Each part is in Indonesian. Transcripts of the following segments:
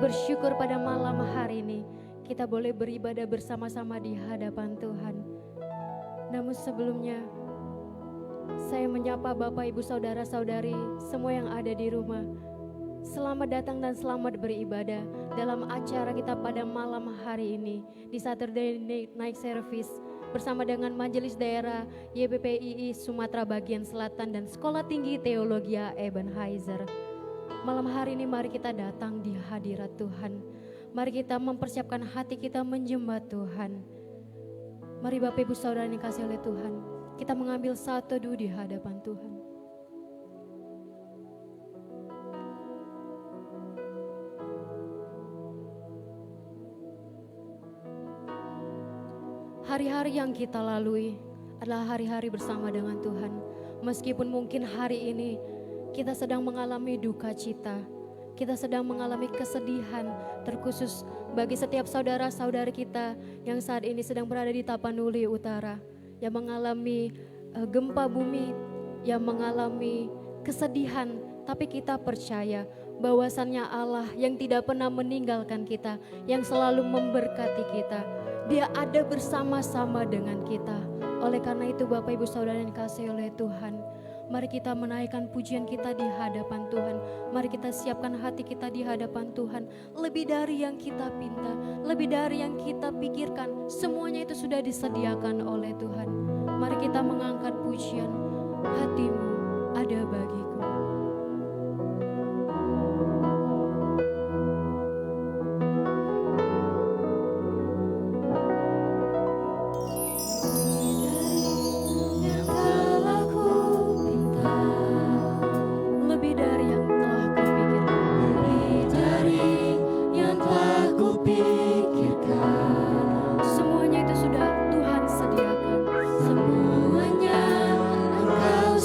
bersyukur pada malam hari ini kita boleh beribadah bersama-sama di hadapan Tuhan. Namun sebelumnya, saya menyapa Bapak, Ibu, Saudara-saudari, semua yang ada di rumah. Selamat datang dan selamat beribadah dalam acara kita pada malam hari ini di Saturday Night Service bersama dengan Majelis Daerah YPPII Sumatera Bagian Selatan dan Sekolah Tinggi Teologi Ebenezer. Malam hari ini mari kita datang di hadirat Tuhan. Mari kita mempersiapkan hati kita menyembah Tuhan. Mari Bapak Ibu Saudara yang dikasihi oleh Tuhan, kita mengambil satu teduh di hadapan Tuhan. Hari-hari yang kita lalui adalah hari-hari bersama dengan Tuhan. Meskipun mungkin hari ini kita sedang mengalami duka cita, kita sedang mengalami kesedihan, terkhusus bagi setiap saudara-saudari kita yang saat ini sedang berada di Tapanuli Utara, yang mengalami gempa bumi, yang mengalami kesedihan, tapi kita percaya bahwasannya Allah yang tidak pernah meninggalkan kita, yang selalu memberkati kita, Dia ada bersama-sama dengan kita. Oleh karena itu Bapak Ibu Saudara yang dikasihi oleh Tuhan, mari kita menaikkan pujian kita di hadapan Tuhan. Mari kita siapkan hati kita di hadapan Tuhan. Lebih dari yang kita pinta, lebih dari yang kita pikirkan, semuanya itu sudah disediakan oleh Tuhan. Mari kita mengangkat pujian, hatimu ada bagiku. Semuanya Engkau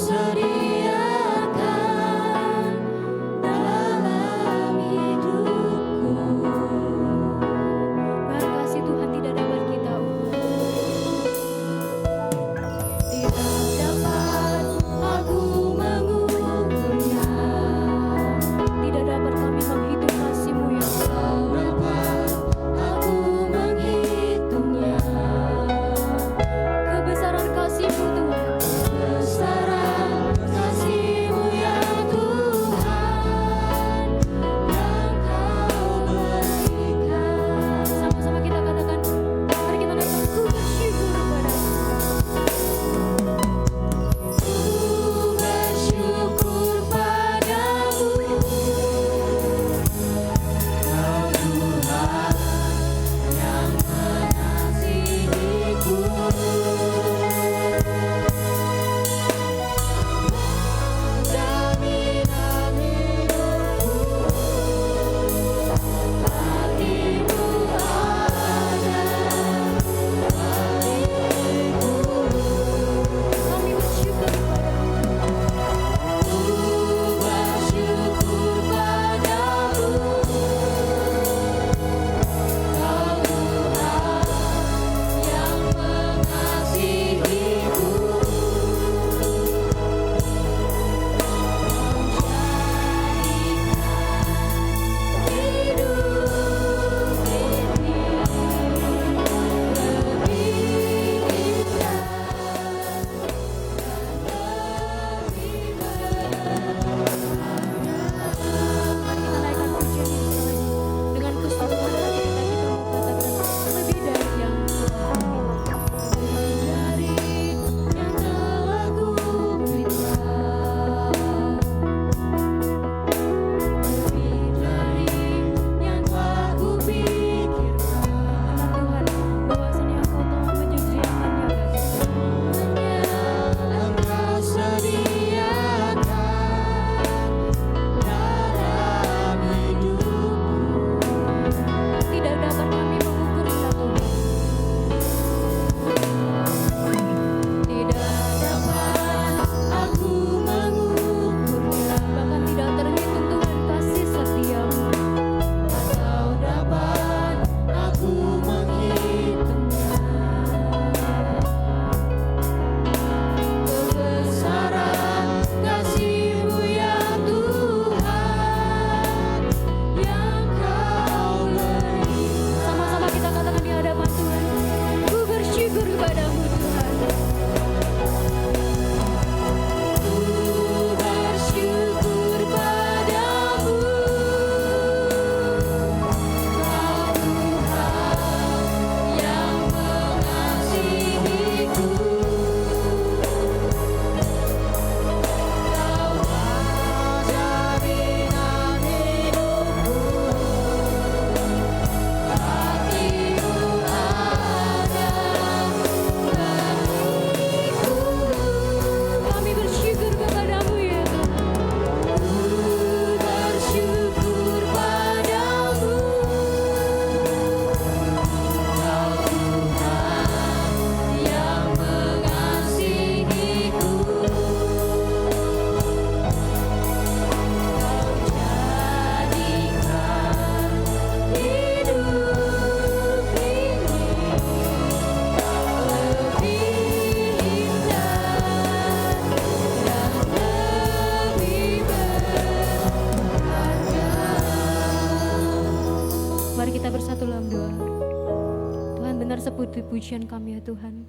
pujian kami ya Tuhan.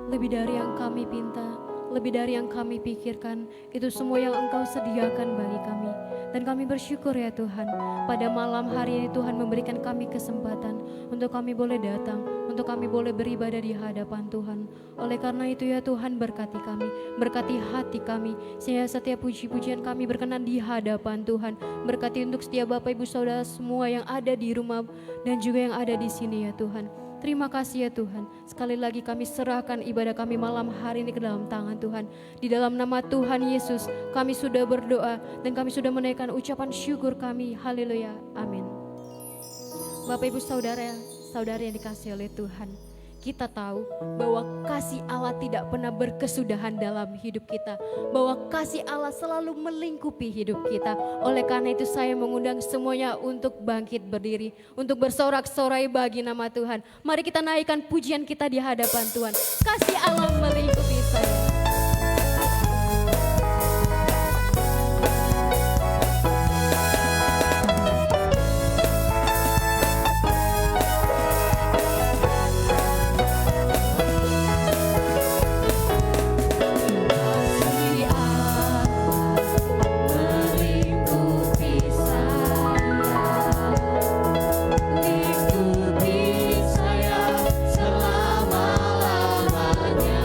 Lebih dari yang kami pinta, lebih dari yang kami pikirkan, itu semua yang Engkau sediakan bagi kami. Dan kami bersyukur ya Tuhan, pada malam hari ini Tuhan memberikan kami kesempatan untuk kami boleh datang, untuk kami boleh beribadah di hadapan Tuhan. Oleh karena itu ya Tuhan, berkati kami, berkati hati kami, sehingga setiap puji-pujian kami berkenan di hadapan Tuhan. Berkati untuk setiap Bapak Ibu Saudara semua yang ada di rumah dan juga yang ada di sini ya Tuhan. Terima kasih ya Tuhan. Sekali lagi kami serahkan ibadah kami malam hari ini ke dalam tangan Tuhan. Di dalam nama Tuhan Yesus kami sudah berdoa dan kami sudah menaikkan ucapan syukur kami. Haleluya. Amin. Bapak Ibu Saudara, saudara yang dikasihi oleh Tuhan, kita tahu bahwa kasih Allah tidak pernah berkesudahan dalam hidup kita, bahwa kasih Allah selalu melingkupi hidup kita. Oleh karena itu saya mengundang semuanya untuk bangkit berdiri, untuk bersorak-sorai bagi nama Tuhan. Mari kita naikkan pujian kita di hadapan Tuhan. Kasih Allah melingkupi saya. Selama-lamanya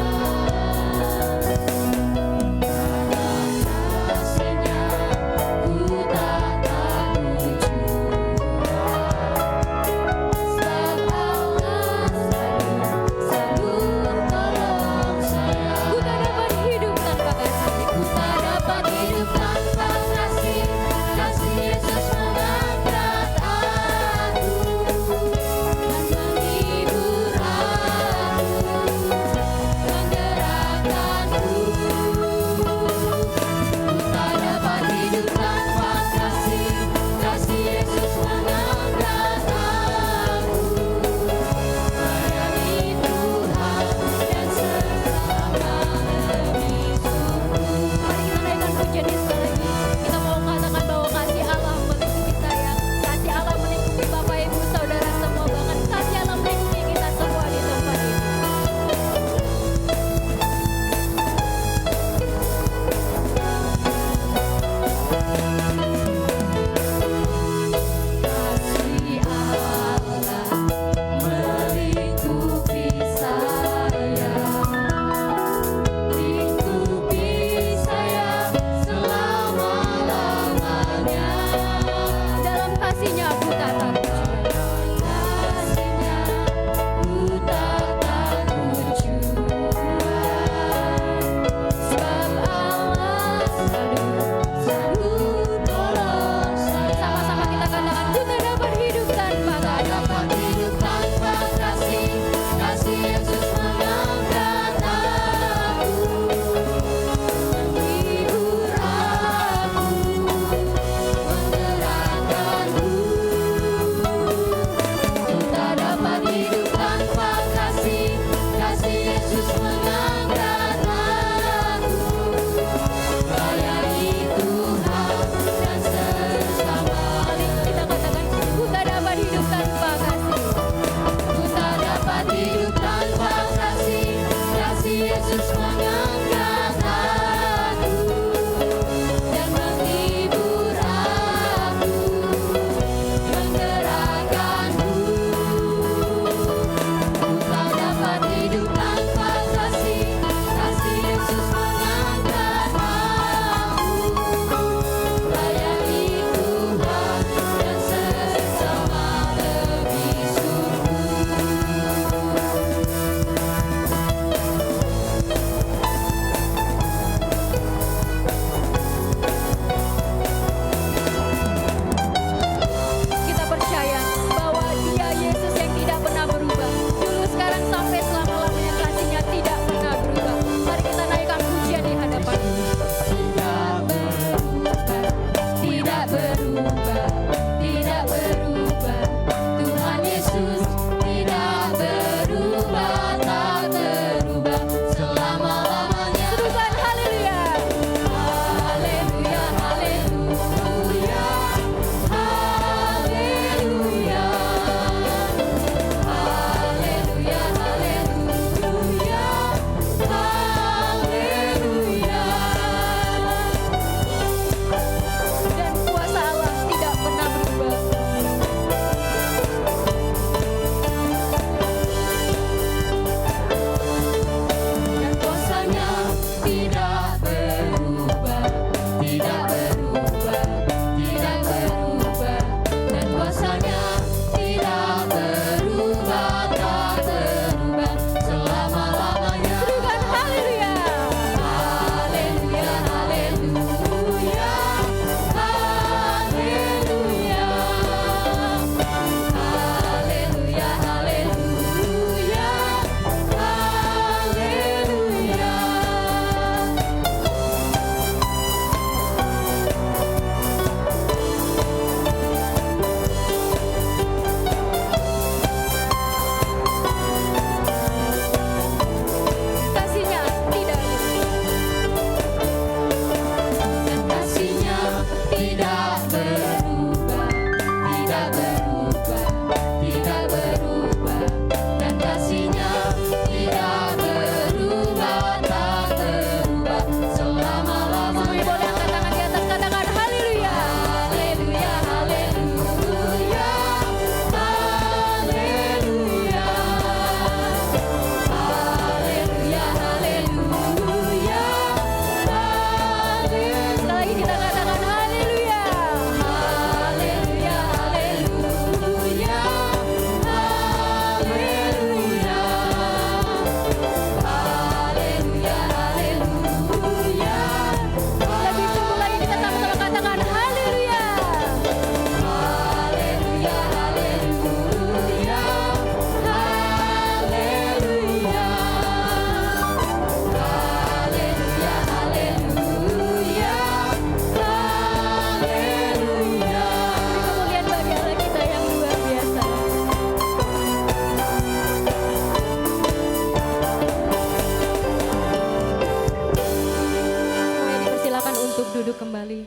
untuk duduk kembali.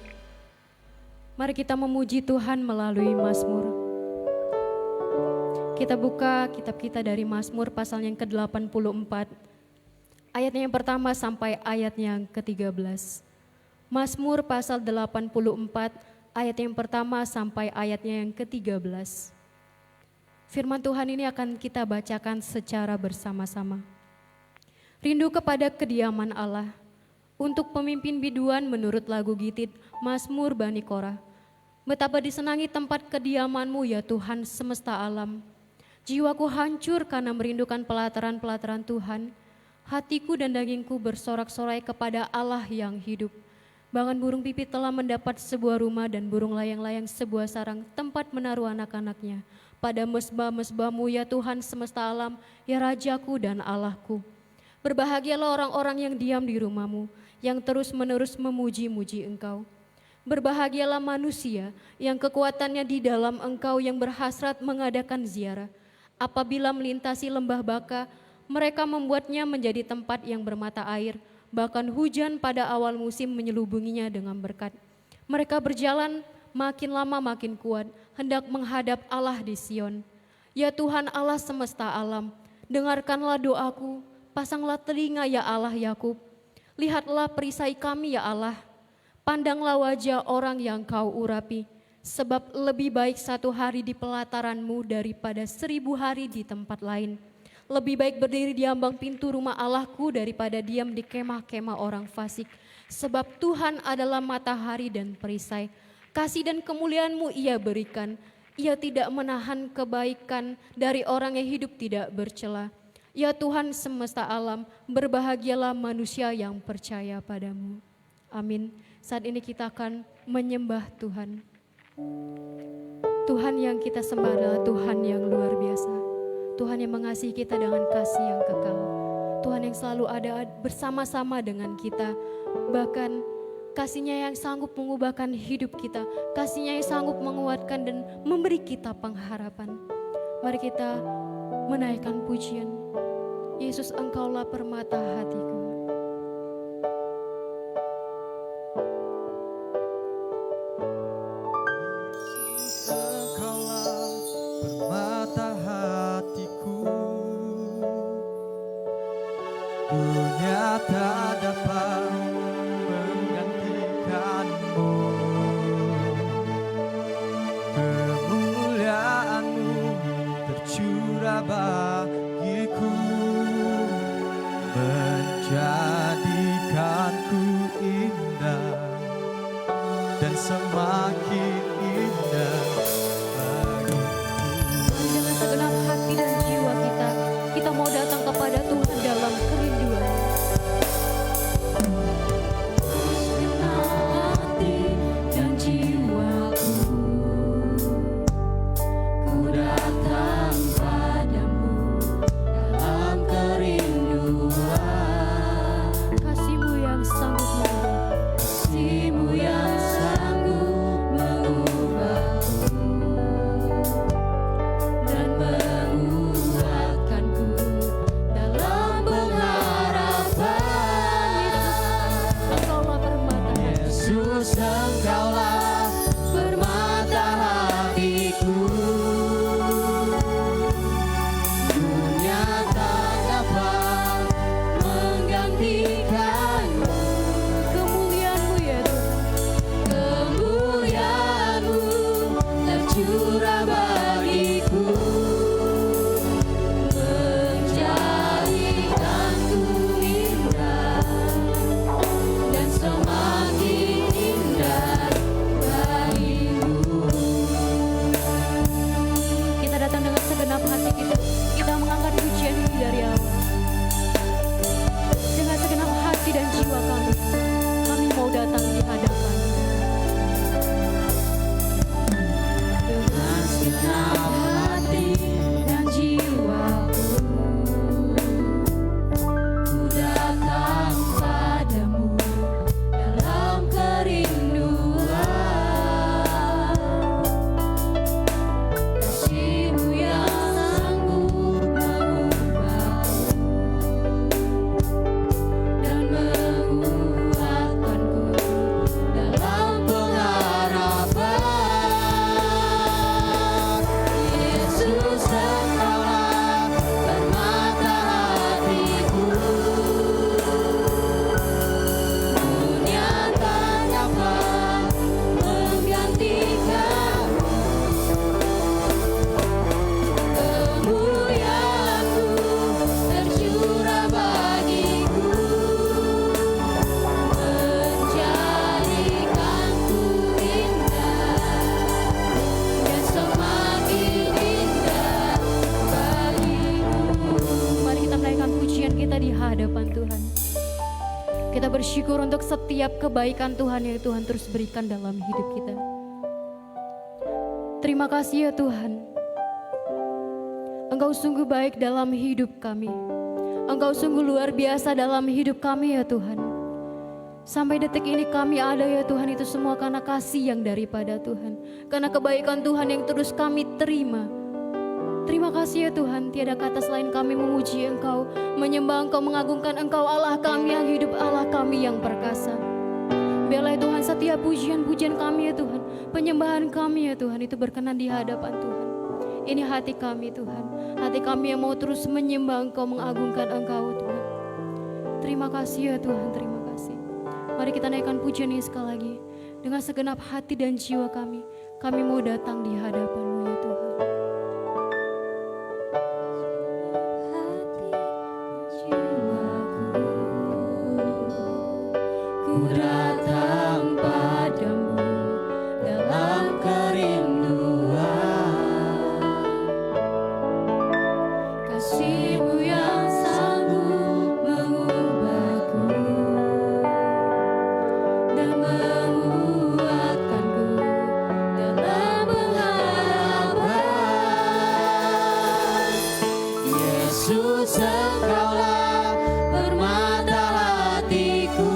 Mari kita memuji Tuhan melalui Mazmur. Kita buka kitab kita dari Mazmur pasal yang ke-84. Ayatnya yang pertama sampai ayatnya yang ke-13. Mazmur pasal 84 ayat yang pertama sampai ayatnya yang ke-13. Firman Tuhan ini akan kita bacakan secara bersama-sama. Rindu kepada kediaman Allah. Untuk pemimpin biduan menurut lagu Gitit, Mazmur Bani Korah. Betapa disenangi tempat kediaman-Mu ya Tuhan semesta alam. Jiwaku hancur karena merindukan pelataran-pelataran Tuhan. Hatiku dan dagingku bersorak-sorai kepada Allah yang hidup. Bahkan burung pipit telah mendapat sebuah rumah dan burung layang-layang sebuah sarang tempat menaruh anak-anaknya. Pada mesbah-mesbah-Mu ya Tuhan semesta alam, ya Rajaku dan Allahku. Berbahagialah orang-orang yang diam di rumah-Mu, yang terus-menerus memuji-muji Engkau. Berbahagialah manusia yang kekuatannya di dalam Engkau, yang berhasrat mengadakan ziarah. Apabila melintasi lembah Baka, mereka membuatnya menjadi tempat yang bermata air, bahkan hujan pada awal musim menyelubunginya dengan berkat. Mereka berjalan makin lama makin kuat, hendak menghadap Allah di Sion. Ya Tuhan Allah semesta alam, dengarkanlah doaku, pasanglah telinga ya Allah Yakub. Lihatlah perisai kami ya Allah, pandanglah wajah orang yang Kau urapi, sebab lebih baik satu hari di pelataran-Mu daripada 1000 hari di tempat lain. Lebih baik berdiri di ambang pintu rumah Allahku daripada diam di kemah-kemah orang fasik. Sebab Tuhan adalah matahari dan perisai, kasih dan kemuliaan-Mu Ia berikan. Ia tidak menahan kebaikan dari orang yang hidup tidak bercela. Ya Tuhan semesta alam, berbahagialah manusia yang percaya padamu. Amin. Saat ini kita akan menyembah Tuhan. Tuhan yang kita sembah adalah Tuhan yang luar biasa. Tuhan yang mengasihi kita dengan kasih yang kekal. Tuhan yang selalu ada bersama-sama dengan kita. Bahkan kasih-Nya yang sanggup mengubahkan hidup kita. Kasih-Nya yang sanggup menguatkan dan memberi kita pengharapan. Mari kita menaikkan pujian. Yesus, Engkaulah permata hatiku. Yesus, Engkaulah permata hatiku. Dunia tak dapat menggantikan-Mu. Kemuliaan-Mu tercurah bagiku, menjadikanku indah dan semakin indah bagiku. Dengan segenap hati dan jiwa kita mau datang kepada Tuhan dalam kerinduan. Segenap hati dan jiwaku, ku datang padamu dalam kerinduan. Kasih-Mu yang sanggup mengubah, Kasih-Mu yang sanggup mengubahku dan menguatkanku dalam pengharapan. Yesus, Engkaulah permata hatiku. Dunia tak dapat menggantikan-Mu. Kemuliaan-Mu ya Tuhan, kemuliaan-Mu tercurah bagiku, menjadikanku indah dan semakin indah bagimu. Kita datang dengan segenap hati kita mengangkat pujian ini dari awal. Dengan segenap hati dan jiwa kami mau datang di hadapan. Dengan segenap hati dan jiwaku, ku datang padamu dalam kerinduan. Kasih-Mu yang sanggup mengubahku dan menguatkanku bersyukur untuk setiap kebaikan Tuhan yang Tuhan terus berikan dalam hidup kita. Terima kasih ya Tuhan. Engkau sungguh baik dalam hidup kami. Engkau sungguh luar biasa dalam hidup kami ya Tuhan. Sampai detik ini kami ada ya Tuhan, itu semua karena kasih yang daripada Tuhan. Karena kebaikan Tuhan yang terus kami terima. Terima kasih ya Tuhan, tiada kata selain kami memuji Engkau, menyembah Engkau, mengagungkan Engkau, Allah kami yang hidup, Allah kami yang perkasa. Biarlah ya Tuhan setiap pujian-pujian kami ya Tuhan, penyembahan kami ya Tuhan, itu berkenan di hadapan Tuhan. Ini hati kami Tuhan, hati kami yang mau terus menyembah Engkau, mengagungkan Engkau Tuhan. Terima kasih ya Tuhan, terima kasih. Mari kita naikkan pujian ini sekali lagi. Dengan segenap hati dan jiwa kami mau datang di hadapan-Mu ya Tuhan. Ku datang padamu dalam kerinduan, kasih-Mu yang sanggup mengubahku dan menguatkanku dalam pengharapan. Yesus, Engkaulah permata hatiku.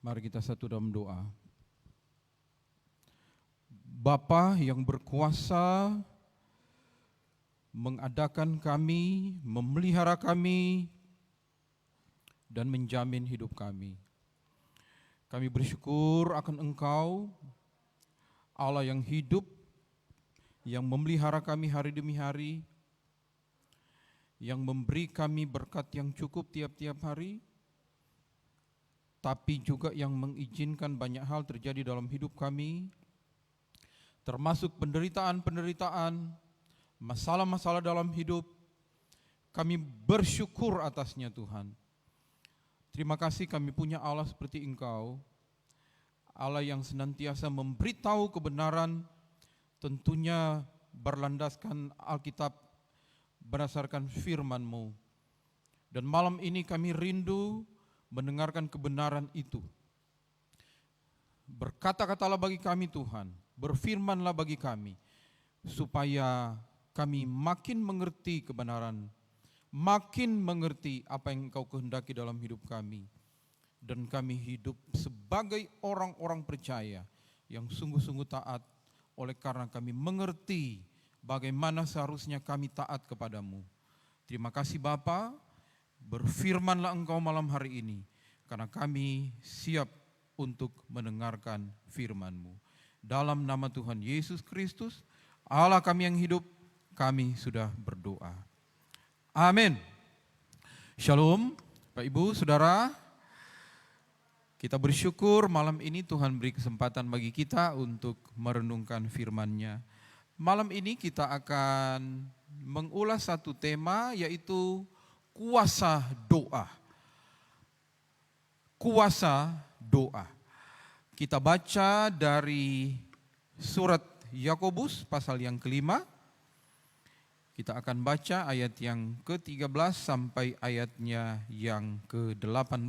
Mari kita satu dalam doa. Bapa yang berkuasa mengadakan kami, memelihara kami, dan menjamin hidup kami. Kami bersyukur akan Engkau, Allah yang hidup, yang memelihara kami hari demi hari, yang memberi kami berkat yang cukup tiap-tiap hari, tapi juga yang mengizinkan banyak hal terjadi dalam hidup kami, termasuk penderitaan-penderitaan, masalah-masalah dalam hidup. Kami bersyukur atasnya Tuhan. Terima kasih kami punya Allah seperti Engkau, Allah yang senantiasa memberitahu kebenaran, tentunya berlandaskan Alkitab berdasarkan firman-Mu. Dan malam ini kami rindu mendengarkan kebenaran itu. Berkata-katalah bagi kami Tuhan, berfirmanlah bagi kami. supaya kami makin mengerti kebenaran, makin mengerti apa yang Engkau kehendaki dalam hidup kami, dan kami hidup sebagai orang-orang percaya yang sungguh-sungguh taat oleh karena kami mengerti bagaimana seharusnya kami taat kepadamu. Terima kasih Bapa, berfirmanlah Engkau malam hari ini, karena kami siap untuk mendengarkan firman-Mu. Dalam nama Tuhan Yesus Kristus, Allah kami yang hidup, kami sudah berdoa. Amin. Shalom, Pak Ibu, Saudara. Kita bersyukur malam ini Tuhan beri kesempatan bagi kita untuk merenungkan firman-Nya. Malam ini kita akan mengulas satu tema, yaitu kuasa doa. Kuasa doa. Kita baca dari surat Yakobus pasal yang kelima. Kita akan baca ayat yang ke-13 sampai ayatnya yang ke-18.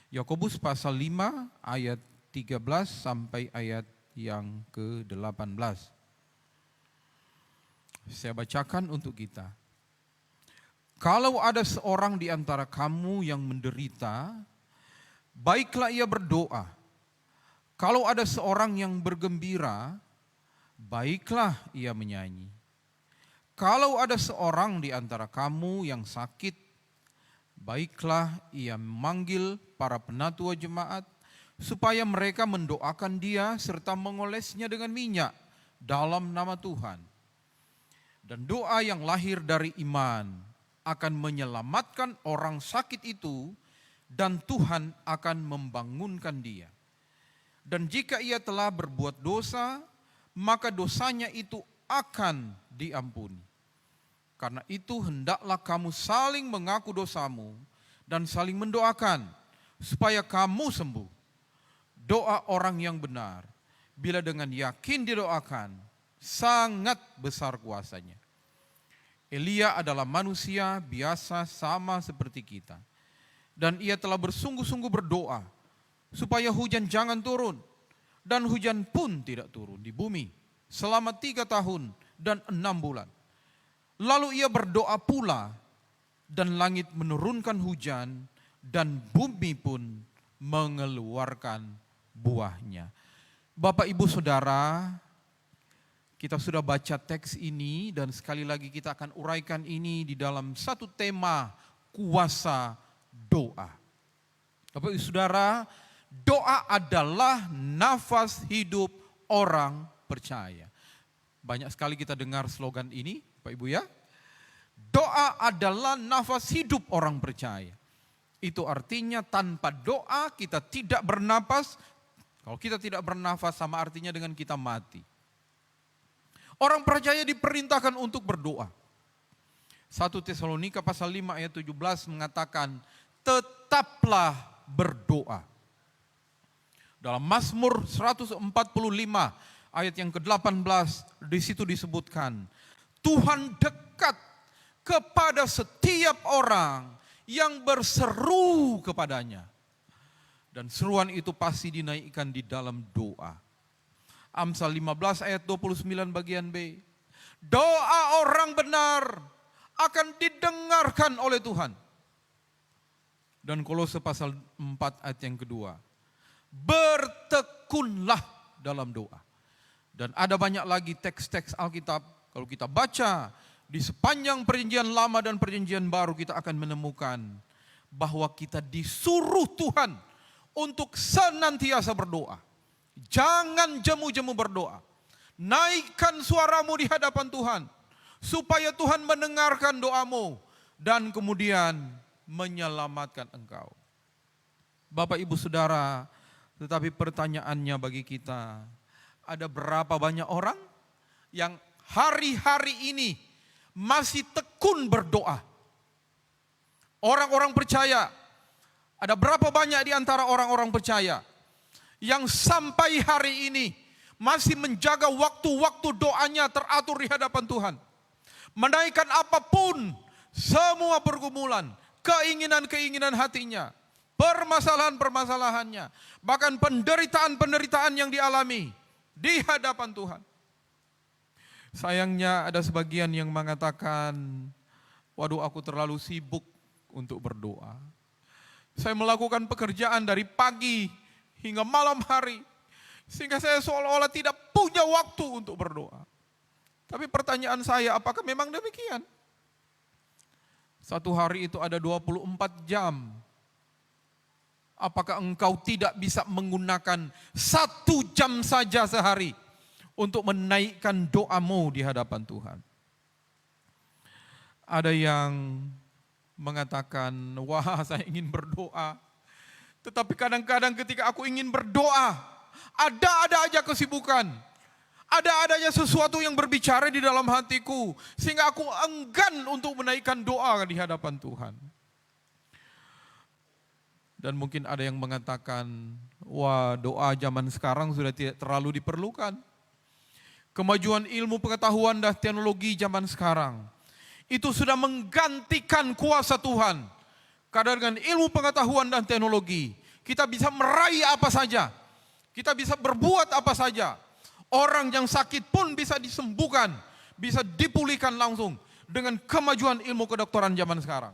Yakobus pasal 5 ayat 13 sampai ayat yang ke-18. Saya bacakan untuk kita. Kalau ada seorang di antara kamu yang menderita, baiklah ia berdoa. Kalau ada seorang yang bergembira, baiklah ia menyanyi. Kalau ada seorang di antara kamu yang sakit, baiklah ia memanggil para penatua jemaat, supaya mereka mendoakan dia serta mengolesnya dengan minyak dalam nama Tuhan. Dan doa yang lahir dari iman akan menyelamatkan orang sakit itu, dan Tuhan akan membangunkan dia. Dan jika ia telah berbuat dosa, maka dosanya itu akan diampuni. Karena itu hendaklah kamu saling mengaku dosamu dan saling mendoakan supaya kamu sembuh. Doa orang yang benar, bila dengan yakin didoakan, sangat besar kuasanya. Elia adalah manusia biasa sama seperti kita. Dan ia telah bersungguh-sungguh berdoa supaya hujan jangan turun. Dan hujan pun tidak turun di bumi selama 3 tahun dan 6 bulan. Lalu ia berdoa pula, dan langit menurunkan hujan, dan bumi pun mengeluarkan buahnya. Bapak, Ibu, Saudara, kita sudah baca teks ini, dan sekali lagi kita akan uraikan ini di dalam satu tema, kuasa doa. Bapak, Ibu, Saudara, doa adalah nafas hidup orang percaya. Banyak sekali kita dengar slogan ini, Pak Ibu ya. Doa adalah nafas hidup orang percaya. Itu artinya tanpa doa kita tidak bernapas. Kalau kita tidak bernafas sama artinya dengan kita mati. Orang percaya diperintahkan untuk berdoa. 1 Tesalonika pasal 5 ayat 17 mengatakan, tetaplah berdoa. Dalam Mazmur 145 ayat yang ke-18 di situ disebutkan, Tuhan dekat kepada setiap orang yang berseru kepadanya. Dan seruan itu pasti dinaikkan di dalam doa. Amsal 15 ayat 29 bagian B. Doa orang benar akan didengarkan oleh Tuhan. Dan Kolose pasal 4 ayat yang kedua. Bertekunlah dalam doa. Dan ada banyak lagi teks-teks Alkitab. Kalau kita baca di sepanjang perjanjian lama dan perjanjian baru, kita akan menemukan bahwa kita disuruh Tuhan untuk senantiasa berdoa. Jangan jemu-jemu berdoa. Naikkan suaramu di hadapan Tuhan, supaya Tuhan mendengarkan doamu dan kemudian menyelamatkan engkau. Bapak, Ibu, Saudara, tetapi pertanyaannya bagi kita, ada berapa banyak orang yang hari-hari ini masih tekun berdoa? Orang-orang percaya, ada berapa banyak di antara orang-orang percaya yang sampai hari ini masih menjaga waktu-waktu doanya teratur di hadapan Tuhan? Menaikkan apapun, semua pergumulan, keinginan-keinginan hatinya, permasalahan-permasalahannya, bahkan penderitaan-penderitaan yang dialami di hadapan Tuhan. Sayangnya ada sebagian yang mengatakan, waduh aku terlalu sibuk untuk berdoa. Saya melakukan pekerjaan dari pagi hingga malam hari, sehingga saya seolah-olah tidak punya waktu untuk berdoa. Tapi pertanyaan saya, apakah memang demikian? Satu hari itu ada 24 jam. Apakah engkau tidak bisa menggunakan 1 jam saja sehari untuk menaikkan doamu di hadapan Tuhan? Ada yang mengatakan, wah saya ingin berdoa. Tetapi kadang-kadang ketika aku ingin berdoa, ada aja kesibukan. Ada-adanya sesuatu yang berbicara di dalam hatiku, sehingga aku enggan untuk menaikkan doa di hadapan Tuhan. Dan mungkin ada yang mengatakan, wah doa zaman sekarang sudah tidak terlalu diperlukan. Kemajuan ilmu pengetahuan dan teknologi zaman sekarang, itu sudah menggantikan kuasa Tuhan. Karena dengan ilmu pengetahuan dan teknologi, kita bisa meraih apa saja. Kita bisa berbuat apa saja. Orang yang sakit pun bisa disembuhkan, bisa dipulihkan langsung dengan kemajuan ilmu kedokteran zaman sekarang.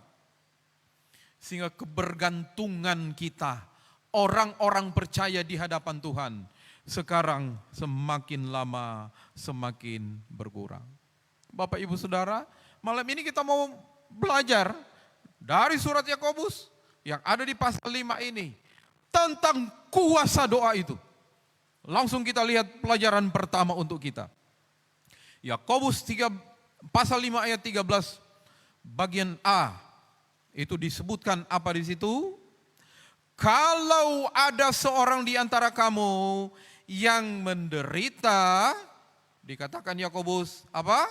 Sehingga kebergantungan kita, orang-orang percaya di hadapan Tuhan, sekarang semakin lama semakin berkurang. Bapak Ibu Saudara, malam ini kita mau belajar dari surat Yakobus yang ada di pasal 5 ini tentang kuasa doa itu. Langsung kita lihat pelajaran pertama untuk kita. Yakobus pasal 5 ayat 13 bagian A. Itu disebutkan apa di situ? Kalau ada seorang di antara kamu yang menderita, dikatakan Yakobus apa?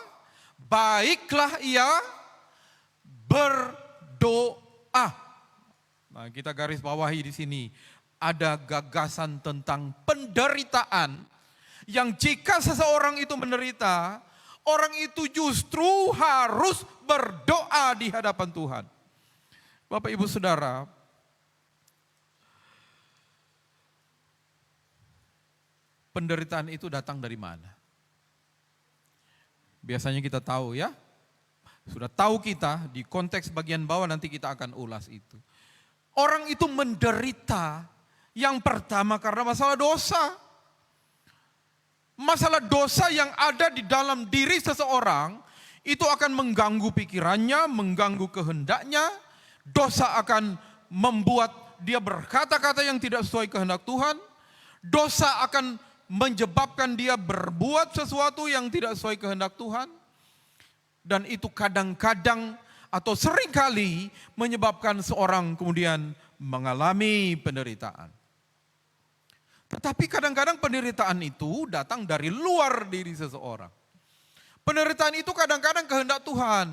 Baiklah ia berdoa. Nah, kita garis bawahi di sini. Ada gagasan tentang penderitaan yang jika seseorang itu menderita, orang itu justru harus berdoa di hadapan Tuhan. Bapak Ibu Saudara, penderitaan itu datang dari mana? Biasanya kita tahu ya, sudah tahu kita di konteks bagian bawah nanti kita akan ulas itu. Orang itu menderita yang pertama karena masalah dosa. Masalah dosa yang ada di dalam diri seseorang itu akan mengganggu pikirannya, mengganggu kehendaknya. Dosa akan membuat dia berkata-kata yang tidak sesuai kehendak Tuhan. Dosa akan menyebabkan dia berbuat sesuatu yang tidak sesuai kehendak Tuhan. Dan itu kadang-kadang atau seringkali menyebabkan seorang kemudian mengalami penderitaan. Tetapi kadang-kadang penderitaan itu datang dari luar diri seseorang. Penderitaan itu kadang-kadang kehendak Tuhan.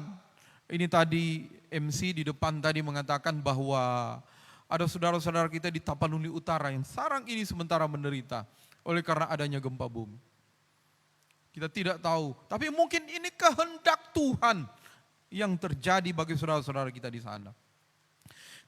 Ini tadi MC di depan tadi mengatakan bahwa ada saudara-saudara kita di Tapanuli Utara yang sekarang ini sementara menderita oleh karena adanya gempa bumi. Kita tidak tahu, tapi mungkin ini kehendak Tuhan yang terjadi bagi saudara-saudara kita di sana.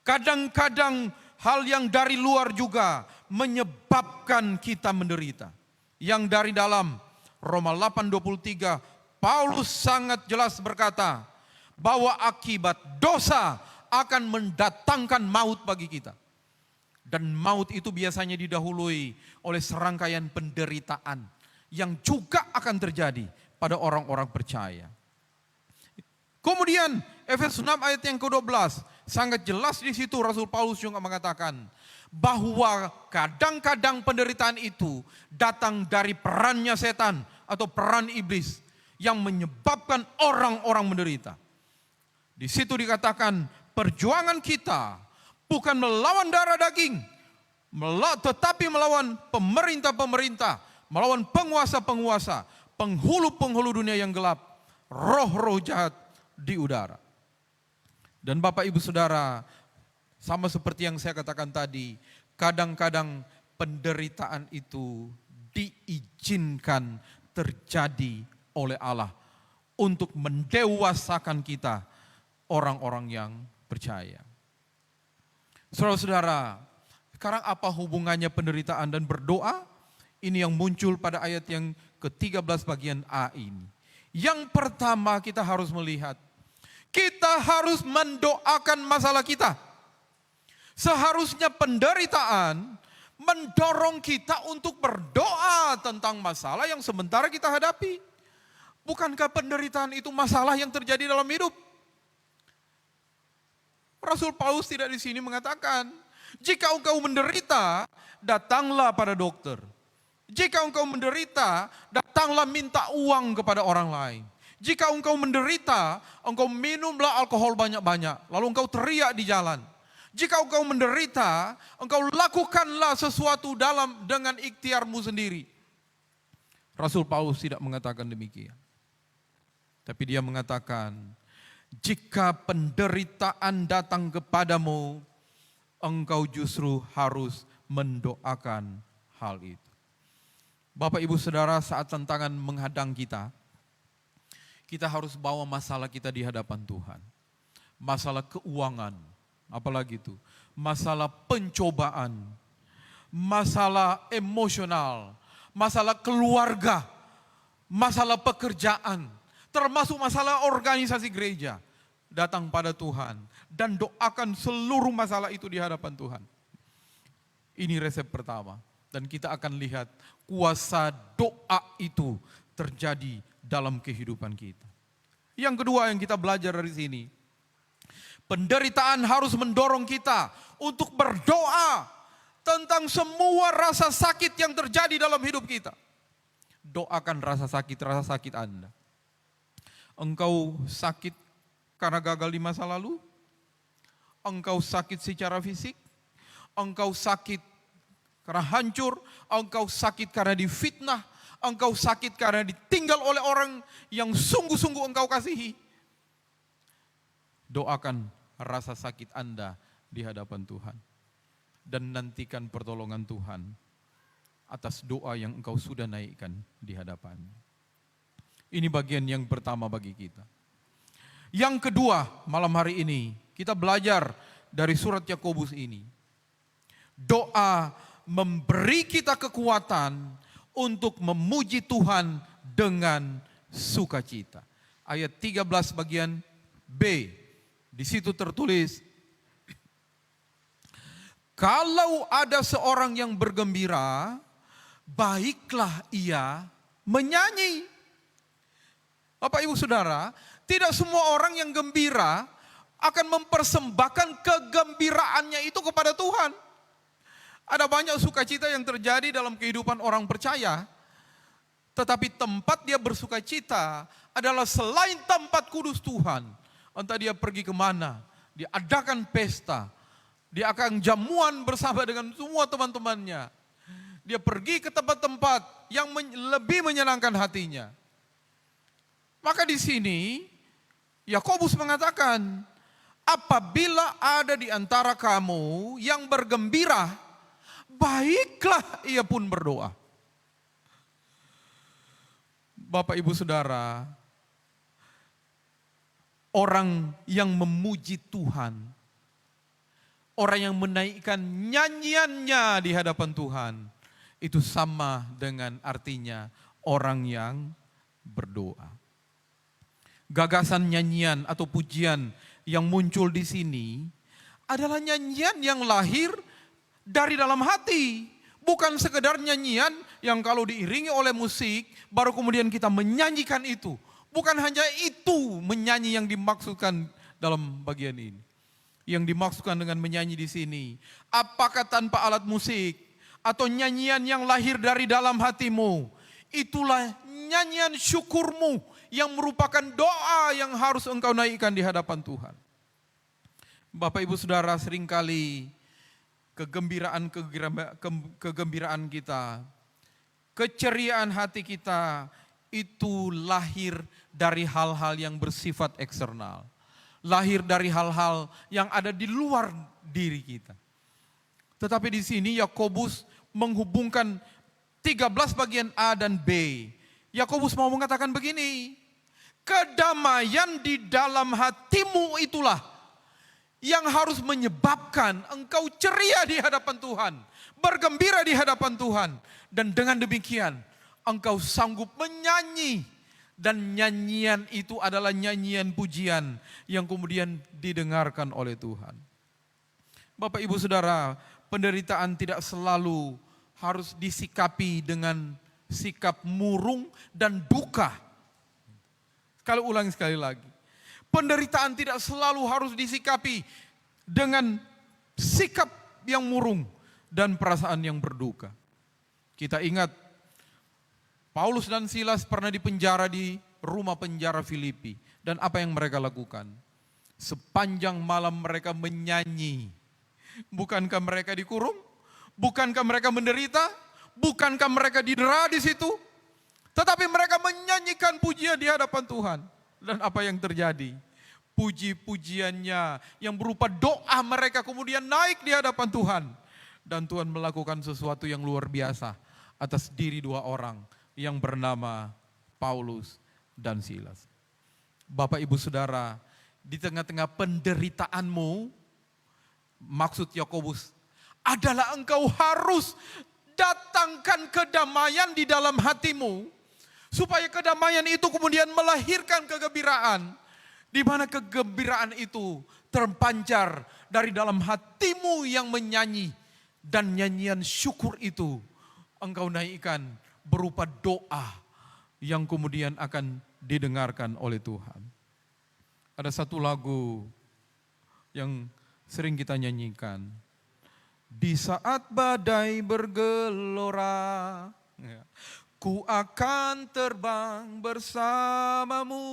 Kadang-kadang hal yang dari luar juga menyebabkan kita menderita. Yang dari dalam, Roma 8:23, Paulus sangat jelas berkata bahwa akibat dosa akan mendatangkan maut bagi kita. Dan maut itu biasanya didahului oleh serangkaian penderitaan yang juga akan terjadi pada orang-orang percaya. Kemudian Efesus 6 ayat yang ke-12 sangat jelas di situ Rasul Paulus juga mengatakan bahwa kadang-kadang penderitaan itu datang dari perannya setan atau peran iblis yang menyebabkan orang-orang menderita. Di situ dikatakan perjuangan kita bukan melawan darah daging, tetapi melawan pemerintah-pemerintah, melawan penguasa-penguasa, penghulu-penghulu dunia yang gelap, roh-roh jahat di udara. Dan Bapak Ibu Saudara, sama seperti yang saya katakan tadi, kadang-kadang penderitaan itu diizinkan terjadi oleh Allah untuk mendewasakan kita, orang-orang yang percaya. Saudara-saudara, sekarang apa hubungannya penderitaan dan berdoa? Ini yang muncul pada ayat yang ke-13 bagian A ini. Yang pertama kita harus melihat, kita harus mendoakan masalah kita. Seharusnya penderitaan mendorong kita untuk berdoa tentang masalah yang sementara kita hadapi. Bukankah penderitaan itu masalah yang terjadi dalam hidup? Rasul Paulus tidak di sini mengatakan, jika engkau menderita, datanglah pada dokter. Jika engkau menderita, datanglah minta uang kepada orang lain. Jika engkau menderita, engkau minumlah alkohol banyak-banyak, lalu engkau teriak di jalan. Jika engkau menderita, engkau lakukanlah sesuatu dengan ikhtiarmu sendiri. Rasul Paulus tidak mengatakan demikian. Tapi dia mengatakan, jika penderitaan datang kepadamu, engkau justru harus mendoakan hal itu. Bapak Ibu Saudara, saat tantangan menghadang kita, kita harus bawa masalah kita di hadapan Tuhan. Masalah keuangan, apalagi itu, masalah pencobaan, masalah emosional, masalah keluarga, masalah pekerjaan, termasuk masalah organisasi gereja. Datang pada Tuhan dan doakan seluruh masalah itu di hadapan Tuhan. Ini resep pertama, dan kita akan lihat kuasa doa itu terjadi dalam kehidupan kita. Yang kedua yang kita belajar dari sini, penderitaan harus mendorong kita untuk berdoa tentang semua rasa sakit yang terjadi dalam hidup kita. Doakan rasa sakit Anda. Engkau sakit karena gagal di masa lalu, engkau sakit secara fisik, engkau sakit karena hancur, engkau sakit karena difitnah, engkau sakit karena ditinggal oleh orang yang sungguh-sungguh engkau kasihi. Doakan rasa sakit Anda di hadapan Tuhan dan nantikan pertolongan Tuhan atas doa yang engkau sudah naikkan di hadapan-Nya. Ini bagian yang pertama bagi kita. Yang kedua, malam hari ini kita belajar dari surat Yakobus ini. Doa memberi kita kekuatan untuk memuji Tuhan dengan sukacita. Ayat 13 bagian B. Di situ tertulis, kalau ada seorang yang bergembira, baiklah ia menyanyi. Bapak Ibu Saudara, tidak semua orang yang gembira akan mempersembahkan kegembiraannya itu kepada Tuhan. Ada banyak sukacita yang terjadi dalam kehidupan orang percaya, tetapi tempat dia bersukacita adalah selain tempat kudus Tuhan. Entah dia pergi kemana, dia adakan pesta, dia akan jamuan bersama dengan semua teman-temannya. Dia pergi ke tempat-tempat yang lebih menyenangkan hatinya. Maka di sini Yakobus mengatakan, apabila ada di antara kamu yang bergembira, baiklah ia pun berdoa. Bapak Ibu Saudara, orang yang memuji Tuhan, orang yang menaikkan nyanyiannya di hadapan Tuhan, itu sama dengan artinya orang yang berdoa. Gagasan nyanyian atau pujian yang muncul di sini adalah nyanyian yang lahir dari dalam hati. Bukan sekedar nyanyian yang kalau diiringi oleh musik, baru kemudian kita menyanyikan itu. Bukan hanya itu menyanyi yang dimaksudkan dalam bagian ini. Yang dimaksudkan dengan menyanyi di sini, apakah tanpa alat musik atau nyanyian yang lahir dari dalam hatimu, itulah nyanyian syukurmu yang merupakan doa yang harus engkau naikkan di hadapan Tuhan. Bapak Ibu Saudara, seringkali kegembiraan kita, keceriaan hati kita itu lahir dari hal-hal yang bersifat eksternal. Lahir dari hal-hal yang ada di luar diri kita. Tetapi di sini Yakobus menghubungkan 13 bagian A dan B. Yakobus mau mengatakan begini, kedamaian di dalam hatimu itulah yang harus menyebabkan engkau ceria di hadapan Tuhan, bergembira di hadapan Tuhan, dan dengan demikian engkau sanggup menyanyi Dan nyanyian itu adalah nyanyian pujian yang kemudian didengarkan oleh Tuhan. Bapak Ibu Saudara, penderitaan tidak selalu harus disikapi dengan sikap murung dan duka. Kalau ulang sekali lagi, penderitaan tidak selalu harus disikapi dengan sikap yang murung dan perasaan yang berduka. Kita ingat Paulus dan Silas pernah dipenjara di rumah penjara Filipi. Dan apa yang mereka lakukan? Sepanjang malam mereka menyanyi. Bukankah mereka dikurung? Bukankah mereka menderita? Bukankah mereka didera di situ? Tetapi mereka menyanyikan pujian di hadapan Tuhan. Dan apa yang terjadi? Puji-pujiannya yang berupa doa mereka kemudian naik di hadapan Tuhan. Dan Tuhan melakukan sesuatu yang luar biasa atas diri dua orang yang bernama Paulus dan Silas. Bapak Ibu Saudara, di tengah-tengah penderitaanmu, maksud Yakobus adalah engkau harus datangkan kedamaian di dalam hatimu, supaya kedamaian itu kemudian melahirkan kegembiraan, di mana kegembiraan itu terpancar dari dalam hatimu yang menyanyi, dan nyanyian syukur itu engkau naikkan berupa doa yang kemudian akan didengarkan oleh Tuhan. Ada satu lagu yang sering kita nyanyikan. Di saat badai bergelora, ku akan terbang bersamamu.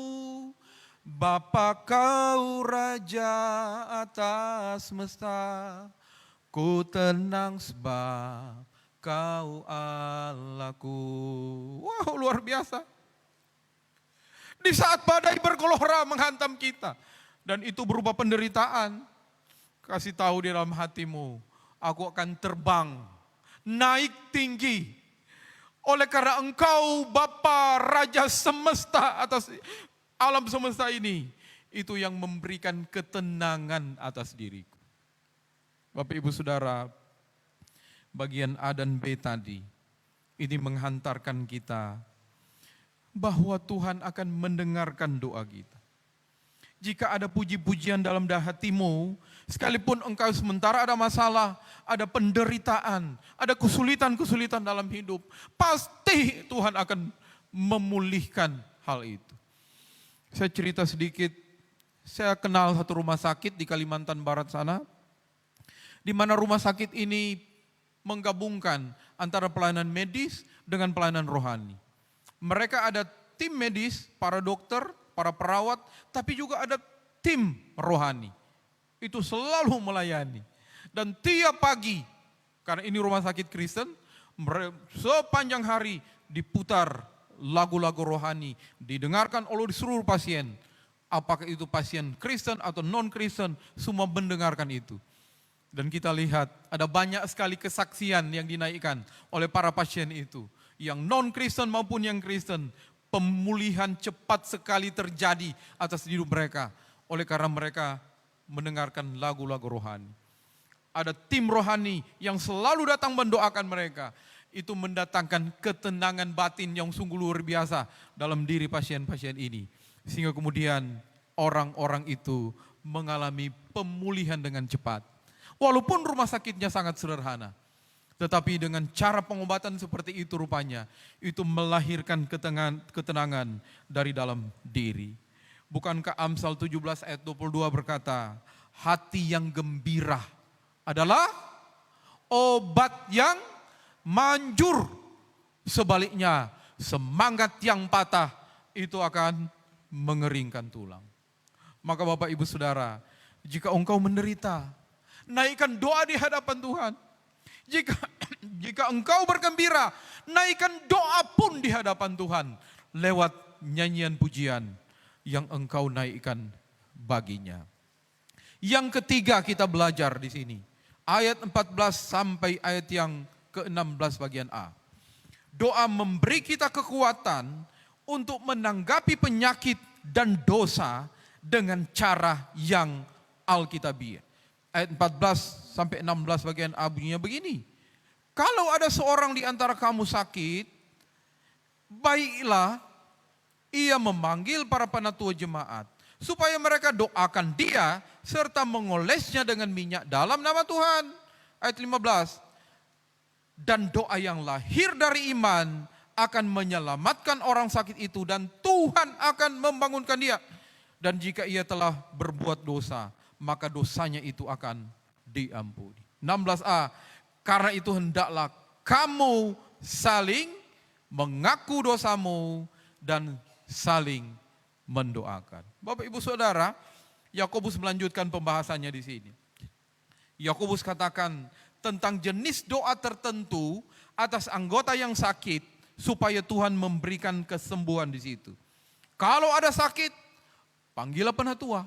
Bapa kau raja atas semesta, ku tenang sebab Kau Allahku. Wow, luar biasa. Di saat badai bergelora menghantam kita, dan itu berupa penderitaan, kasih tahu di dalam hatimu, aku akan terbang, naik tinggi. Oleh karena engkau Bapa Raja semesta atas alam semesta ini, itu yang memberikan ketenangan atas diriku. Bapak Ibu Saudara, bagian A dan B tadi, ini menghantarkan kita bahwa Tuhan akan mendengarkan doa kita. Jika ada puji-pujian dalam hatimu, sekalipun engkau sementara ada masalah, ada penderitaan, ada kesulitan-kesulitan dalam hidup, pasti Tuhan akan memulihkan hal itu. Saya cerita sedikit, saya kenal satu rumah sakit di Kalimantan Barat sana, di mana rumah sakit ini menggabungkan antara pelayanan medis dengan pelayanan rohani. Mereka ada tim medis, para dokter, para perawat, tapi juga ada tim rohani. Itu selalu melayani. Dan tiap pagi, karena ini rumah sakit Kristen, sepanjang hari diputar lagu-lagu rohani, didengarkan oleh seluruh pasien. Apakah itu pasien Kristen atau non-Kristen, semua mendengarkan itu. Dan kita lihat ada banyak sekali kesaksian yang dinaikkan oleh para pasien itu. Yang non-Kristen maupun yang Kristen, pemulihan cepat sekali terjadi atas hidup mereka. Oleh karena mereka mendengarkan lagu-lagu rohani. Ada tim rohani yang selalu datang mendoakan mereka. Itu mendatangkan ketenangan batin yang sungguh luar biasa dalam diri pasien-pasien ini. Sehingga kemudian orang-orang itu mengalami pemulihan dengan cepat. Walaupun rumah sakitnya sangat sederhana, tetapi dengan cara pengobatan seperti itu rupanya, itu melahirkan ketenangan dari dalam diri. Bukankah Amsal 17 ayat 22 berkata, hati yang gembira adalah obat yang manjur. Sebaliknya, semangat yang patah itu akan mengeringkan tulang. Maka Bapak Ibu Saudara, jika engkau menderita, naikkan doa di hadapan Tuhan. Jika engkau bergembira, naikkan doa pun di hadapan Tuhan lewat nyanyian pujian yang engkau naikkan baginya. Yang ketiga kita belajar di sini, ayat 14 sampai ayat yang ke-16 bagian A. Doa memberi kita kekuatan untuk menanggapi penyakit dan dosa dengan cara yang alkitabiah. Ayat 14 sampai 16 bagian A bunyinya begini. Kalau ada seorang di antara kamu sakit, baiklah ia memanggil para penatua jemaat supaya mereka doakan dia serta mengolesnya dengan minyak dalam nama Tuhan. Ayat 15. Dan doa yang lahir dari iman akan menyelamatkan orang sakit itu dan Tuhan akan membangunkan dia. Dan jika ia telah berbuat dosa, maka dosanya itu akan diampuni. 16a, karena itu hendaklah kamu saling mengaku dosamu dan saling mendoakan. Bapak Ibu Saudara, Yakobus melanjutkan pembahasannya di sini. Yakobus katakan tentang jenis doa tertentu atas anggota yang sakit supaya Tuhan memberikan kesembuhan di situ. Kalau ada sakit, panggillah penatua.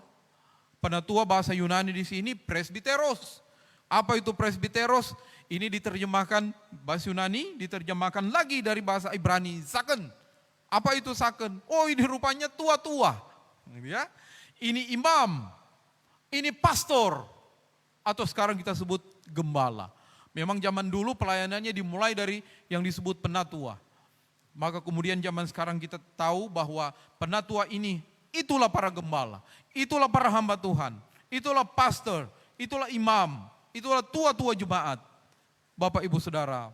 Penatua bahasa Yunani di sini presbiteros. Apa itu presbiteros? Ini diterjemahkan bahasa Yunani, diterjemahkan lagi dari bahasa Ibrani, zaken. Apa itu zaken? Oh, ini rupanya tua-tua. Ya. Ini imam, ini pastor, atau sekarang kita sebut gembala. Memang zaman dulu pelayanannya dimulai dari yang disebut penatua. Maka kemudian zaman sekarang kita tahu bahwa penatua ini itulah para gembala, itulah para hamba Tuhan, itulah pastor, itulah imam, itulah tua-tua jemaat. Bapak Ibu Saudara,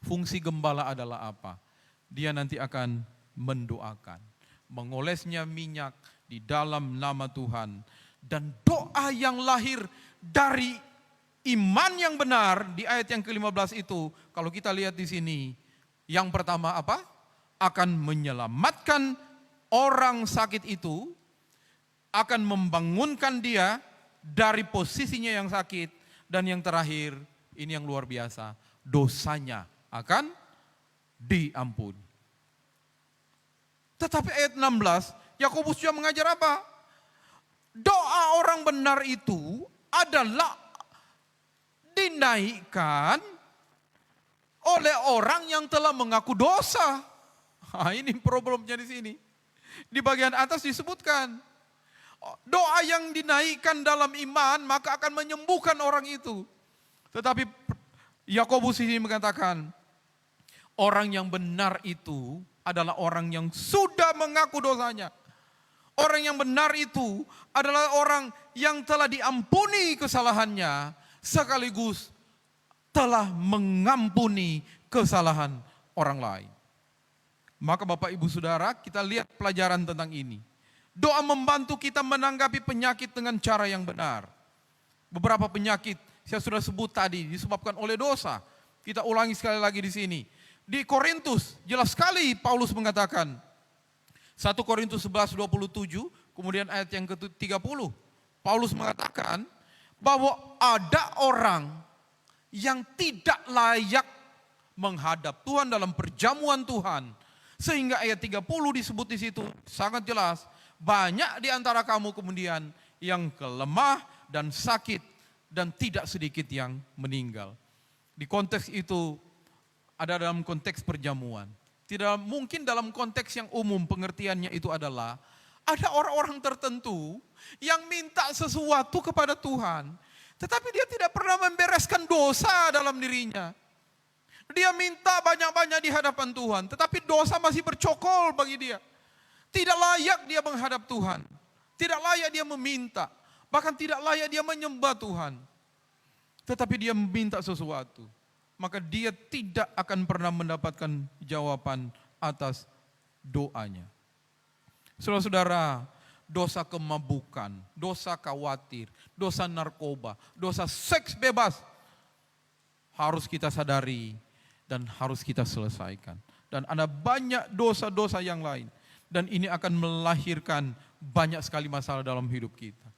fungsi gembala adalah apa? Dia nanti akan mendoakan, mengolesnya minyak di dalam nama Tuhan. Dan doa yang lahir dari iman yang benar di ayat yang ke-15 itu, kalau kita lihat di sini, yang pertama apa? Akan menyelamatkan orang sakit itu, akan membangunkan dia dari posisinya yang sakit, dan yang terakhir, ini yang luar biasa, dosanya akan diampuni. Tetapi ayat 16, Yakobus juga mengajar apa? Doa orang benar itu adalah dinaikkan oleh orang yang telah mengaku dosa. Nah, ini problemnya di sini. Di bagian atas disebutkan, doa yang dinaikkan dalam iman maka akan menyembuhkan orang itu. Tetapi Yakobus ini mengatakan, orang yang benar itu adalah orang yang sudah mengaku dosanya. Orang yang benar itu adalah orang yang telah diampuni kesalahannya, sekaligus telah mengampuni kesalahan orang lain. Maka Bapak Ibu Saudara, kita lihat pelajaran tentang ini. Doa membantu kita menanggapi penyakit dengan cara yang benar. Beberapa penyakit saya sudah sebut tadi disebabkan oleh dosa. Kita ulangi sekali lagi di sini. Di Korintus jelas sekali Paulus mengatakan, 1 Korintus 11:27, kemudian ayat yang ke-30, Paulus mengatakan bahwa ada orang yang tidak layak menghadap Tuhan dalam perjamuan Tuhan. Sehingga ayat 30 disebut di situ sangat jelas, banyak di antara kamu kemudian yang kelemah dan sakit dan tidak sedikit yang meninggal. Di konteks itu ada dalam konteks perjamuan. Tidak mungkin dalam konteks yang umum pengertiannya itu adalah ada orang-orang tertentu yang minta sesuatu kepada Tuhan, tetapi dia tidak pernah membereskan dosa dalam dirinya. Dia minta banyak-banyak di hadapan Tuhan, tetapi dosa masih bercokol bagi dia. Tidak layak dia menghadap Tuhan, tidak layak dia meminta, bahkan tidak layak dia menyembah Tuhan. Tetapi dia meminta sesuatu, maka dia tidak akan pernah mendapatkan jawaban atas doanya. Saudara-saudara, dosa kemabukan, dosa khawatir, dosa narkoba, dosa seks bebas harus kita sadari dan harus kita selesaikan. Dan ada banyak dosa-dosa yang lain, dan ini akan melahirkan banyak sekali masalah dalam hidup kita.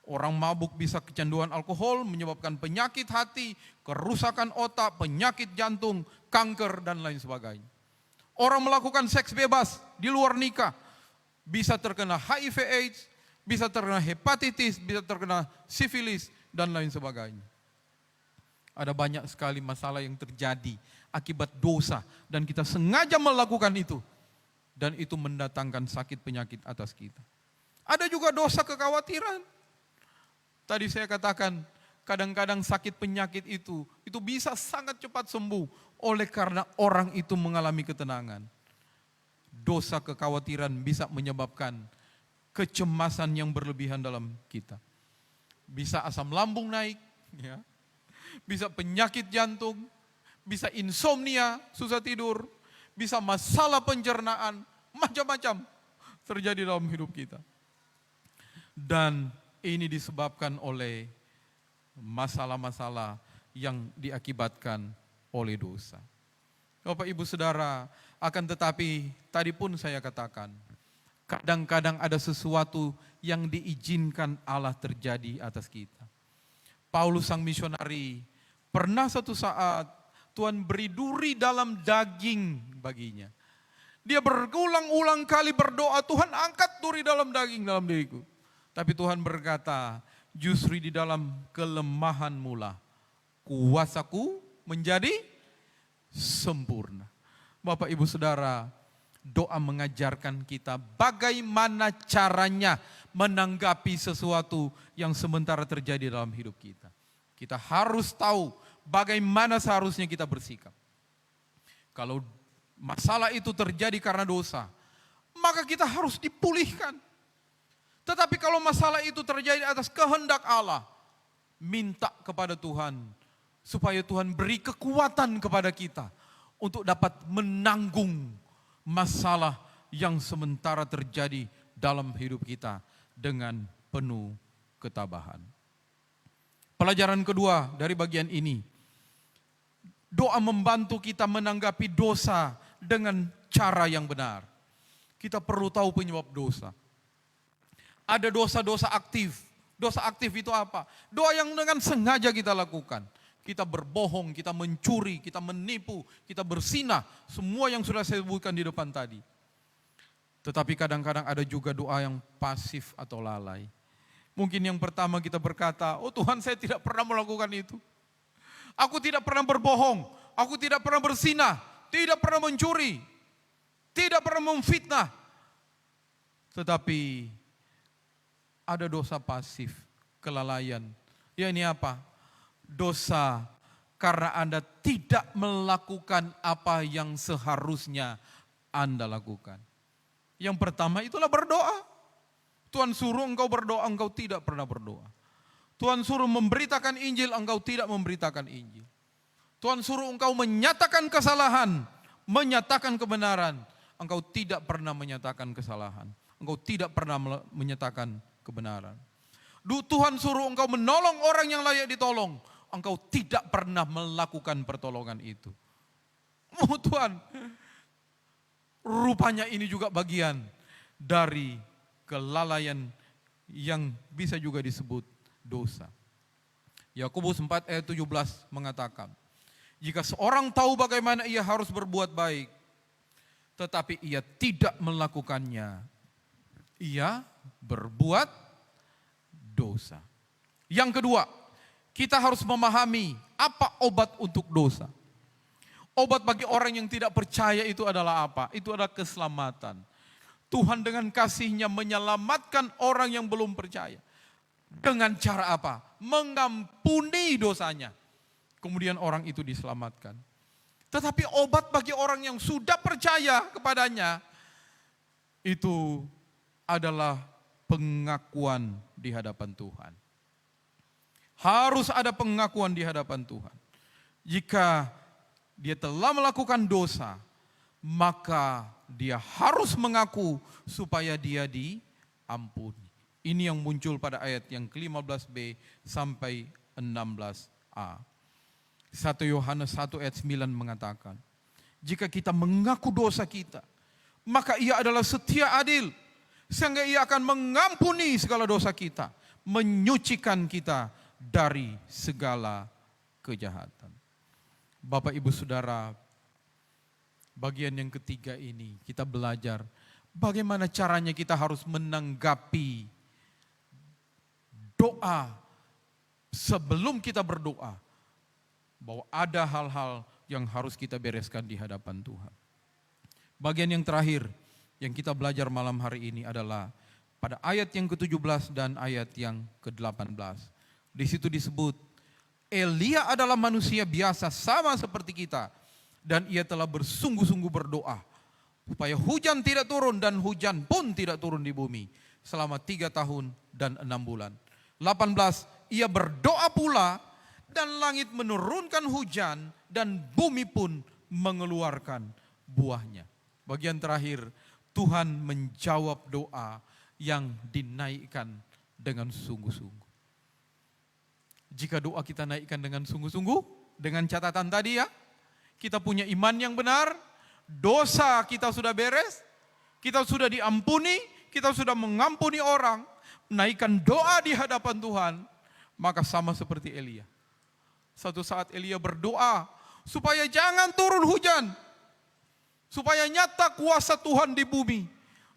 Orang mabuk bisa kecanduan alkohol, menyebabkan penyakit hati, kerusakan otak, penyakit jantung, kanker, dan lain sebagainya. Orang melakukan seks bebas di luar nikah, bisa terkena HIV AIDS, bisa terkena hepatitis, bisa terkena sifilis, dan lain sebagainya. Ada banyak sekali masalah yang terjadi akibat dosa, dan kita sengaja melakukan itu, dan itu mendatangkan sakit penyakit atas kita. Ada juga dosa kekhawatiran. Tadi saya katakan, kadang-kadang sakit penyakit itu bisa sangat cepat sembuh oleh karena orang itu mengalami ketenangan. dosa kekhawatiran bisa menyebabkan kecemasan yang berlebihan dalam kita. Bisa asam lambung naik, ya. Bisa penyakit jantung, bisa insomnia, susah tidur, bisa masalah pencernaan, macam-macam terjadi dalam hidup kita. Dan ini disebabkan oleh masalah-masalah yang diakibatkan oleh dosa. Bapak Ibu Saudara, akan tetapi tadi pun saya katakan, kadang-kadang ada sesuatu yang diizinkan Allah terjadi atas kita. Paulus sang misionari, pernah satu saat Tuhan beri duri dalam daging baginya. Dia berulang-ulang kali berdoa, Tuhan angkat duri dalam daging dalam diriku. Tapi Tuhan berkata, justru di dalam kelemahanmu lah kuasaku menjadi sempurna. Bapak Ibu Saudara, doa mengajarkan kita bagaimana caranya menanggapi sesuatu yang sementara terjadi dalam hidup kita. Kita harus tahu bagaimana seharusnya kita bersikap. Kalau masalah itu terjadi karena dosa, maka kita harus dipulihkan. Tetapi kalau masalah itu terjadi atas kehendak Allah, minta kepada Tuhan supaya Tuhan beri kekuatan kepada kita untuk dapat menanggung masalah yang sementara terjadi dalam hidup kita dengan penuh ketabahan. Pelajaran kedua dari bagian ini, doa membantu kita menanggapi dosa dengan cara yang benar. Kita perlu tahu penyebab dosa. Ada dosa-dosa aktif. Dosa aktif itu apa? Doa yang dengan sengaja kita lakukan. Kita berbohong, kita mencuri, kita menipu, kita berzinah. Semua yang sudah saya sebutkan di depan tadi. Tetapi kadang-kadang ada juga doa yang pasif atau lalai. Mungkin yang pertama kita berkata, oh Tuhan, saya tidak pernah melakukan itu. Aku tidak pernah berbohong, aku tidak pernah berzinah, tidak pernah mencuri, tidak pernah memfitnah. Tetapi ada dosa pasif, kelalaian. Ya ini apa? Dosa karena Anda tidak melakukan apa yang seharusnya Anda lakukan. Yang pertama itulah berdoa. Tuhan suruh engkau berdoa, engkau tidak pernah berdoa. Tuhan suruh memberitakan Injil, engkau tidak memberitakan Injil. Tuhan suruh engkau menyatakan kesalahan, menyatakan kebenaran, engkau tidak pernah menyatakan kesalahan. Engkau tidak pernah menyatakan kebenaran. Tuhan suruh engkau menolong orang yang layak ditolong, engkau tidak pernah melakukan pertolongan itu. Oh Tuhan, rupanya ini juga bagian dari kelalaian yang bisa juga disebut dosa. Yakobus 4 ayat 17 mengatakan, jika seorang tahu bagaimana ia harus berbuat baik, tetapi ia tidak melakukannya, ia berbuat dosa. Yang kedua, kita harus memahami apa obat untuk dosa. Obat bagi orang yang tidak percaya itu adalah apa? Itu adalah keselamatan. Tuhan dengan kasih-Nya menyelamatkan orang yang belum percaya. Dengan cara apa? Mengampuni dosanya. Kemudian orang itu diselamatkan. Tetapi obat bagi orang yang sudah percaya kepadanya, itu adalah pengakuan di hadapan Tuhan. Harus ada pengakuan di hadapan Tuhan. Jika dia telah melakukan dosa, maka dia harus mengaku supaya dia diampuni. Ini yang muncul pada ayat yang ke-15b sampai 16a. 1 Yohanes 1 ayat 9 mengatakan, jika kita mengaku dosa kita, maka Ia adalah setia adil, sehingga Ia akan mengampuni segala dosa kita, menyucikan kita dari segala kejahatan. Bapak Ibu Saudara, bagian yang ketiga ini kita belajar bagaimana caranya kita harus menanggapi doa sebelum kita berdoa, bahwa ada hal-hal yang harus kita bereskan di hadapan Tuhan. Bagian yang terakhir yang kita belajar malam hari ini adalah pada ayat yang ke-17 dan ayat yang ke-18. Di situ disebut, Elia adalah manusia biasa sama seperti kita, dan ia telah bersungguh-sungguh berdoa supaya hujan tidak turun dan hujan pun tidak turun di bumi selama 3 tahun dan 6 bulan. 18, ia berdoa pula dan langit menurunkan hujan dan bumi pun mengeluarkan buahnya. Bagian terakhir, Tuhan menjawab doa yang dinaikkan dengan sungguh-sungguh. Jika doa kita naikkan dengan sungguh-sungguh, dengan catatan tadi ya, kita punya iman yang benar, dosa kita sudah beres, kita sudah diampuni, kita sudah mengampuni orang, menaikkan doa di hadapan Tuhan, maka sama seperti Elia. Satu saat Elia berdoa supaya jangan turun hujan, supaya nyata kuasa Tuhan di bumi,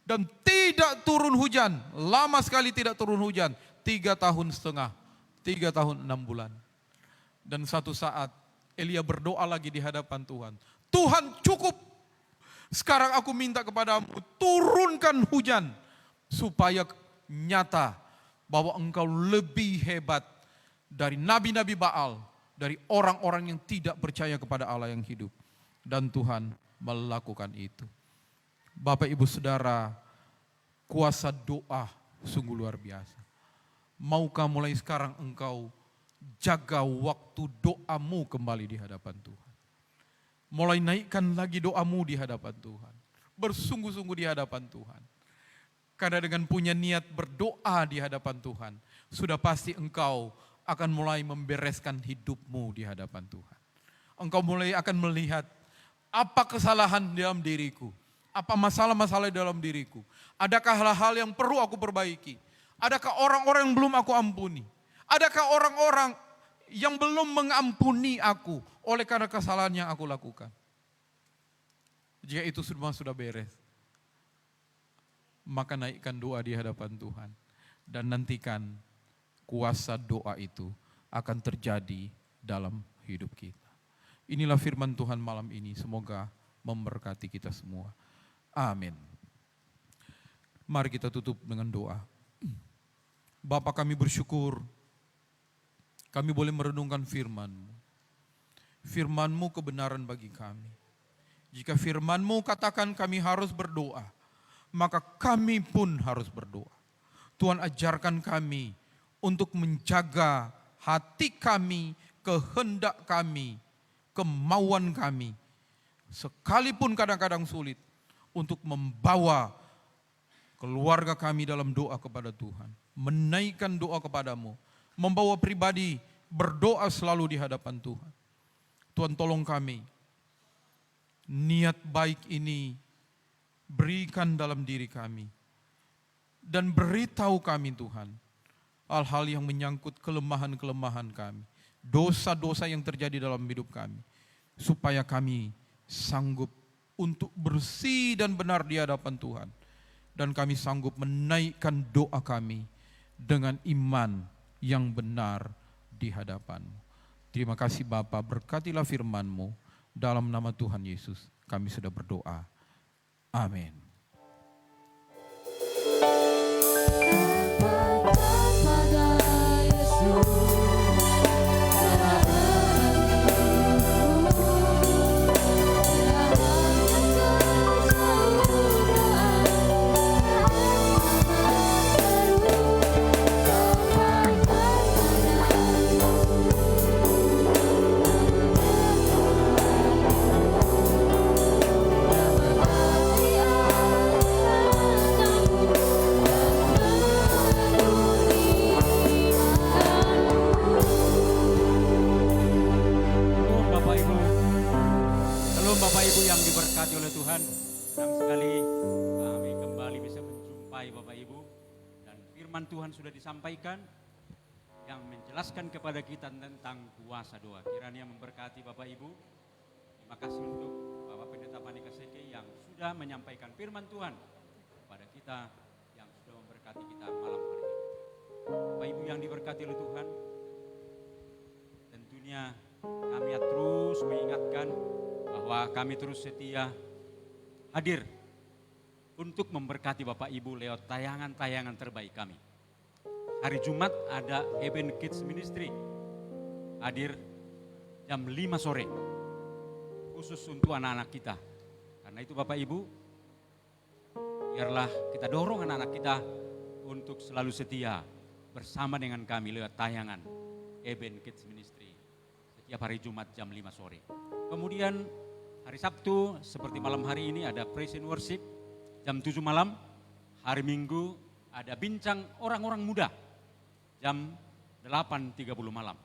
dan tidak turun hujan, lama sekali tidak turun hujan, 3 tahun setengah, 3 tahun 6 bulan. Dan satu saat Elia berdoa lagi di hadapan Tuhan, Tuhan cukup, sekarang aku minta kepadamu, turunkan hujan, supaya nyata bahwa engkau lebih hebat dari nabi-nabi Baal, dari orang-orang yang tidak percaya kepada Allah yang hidup. Dan Tuhan melakukan itu. Bapak Ibu Saudara, kuasa doa sungguh luar biasa. Maukah mulai sekarang engkau jaga waktu doamu kembali di hadapan Tuhan. Mulai naikkan lagi doamu di hadapan Tuhan. Bersungguh-sungguh di hadapan Tuhan. Karena dengan punya niat berdoa di hadapan Tuhan, sudah pasti engkau akan mulai membereskan hidupmu di hadapan Tuhan. Engkau mulai akan melihat apa kesalahan dalam diriku, apa masalah-masalah dalam diriku. Adakah hal-hal yang perlu aku perbaiki? Adakah orang-orang yang belum aku ampuni? Adakah orang-orang yang belum mengampuni aku oleh karena kesalahan yang aku lakukan? Jika itu semua sudah beres, maka naikkan doa di hadapan Tuhan dan nantikan kuasa doa itu akan terjadi dalam hidup kita. Inilah firman Tuhan malam ini, semoga memberkati kita semua. Amin. Mari kita tutup dengan doa. Bapa, kami bersyukur kami boleh merenungkan firman-Mu. Firman-Mu kebenaran bagi kami. Jika firman-Mu katakan kami harus berdoa, maka kami pun harus berdoa. Tuhan, ajarkan kami untuk menjaga hati kami, kehendak kami, kemauan kami, sekalipun kadang-kadang sulit, untuk membawa keluarga kami dalam doa kepada Tuhan, menaikkan doa kepadamu, membawa pribadi berdoa selalu di hadapan Tuhan. Tuhan, tolong kami, niat baik ini berikan dalam diri kami, dan beritahu kami Tuhan, hal-hal yang menyangkut kelemahan-kelemahan kami, dosa-dosa yang terjadi dalam hidup kami, supaya kami sanggup untuk bersih dan benar di hadapan Tuhan, dan kami sanggup menaikkan doa kami dengan iman yang benar di hadapan-Mu. Terima kasih Bapa, berkatilah firman-Mu, dalam nama Tuhan Yesus kami sudah berdoa. Amin. Tuhan sudah disampaikan yang menjelaskan kepada kita tentang kuasa doa. Kiranya memberkati Bapak Ibu. Terima kasih untuk Bapak Pendeta Panika Seke yang sudah menyampaikan firman Tuhan kepada kita, yang sudah memberkati kita malam hari ini. Bapak Ibu yang diberkati oleh Tuhan, tentunya kami terus mengingatkan bahwa kami terus setia hadir untuk memberkati Bapak Ibu lewat tayangan-tayangan terbaik kami. Hari Jumat ada Event Kids Ministry, hadir jam 5 sore, khusus untuk anak-anak kita. Karena itu Bapak Ibu, biarlah kita dorong anak-anak kita untuk selalu setia bersama dengan kami lewat tayangan Eben Kids Ministry setiap hari Jumat jam 5 sore. Kemudian hari Sabtu seperti malam hari ini ada Praise and Worship jam 7 malam. Hari Minggu ada bincang orang-orang muda jam 8.30 malam.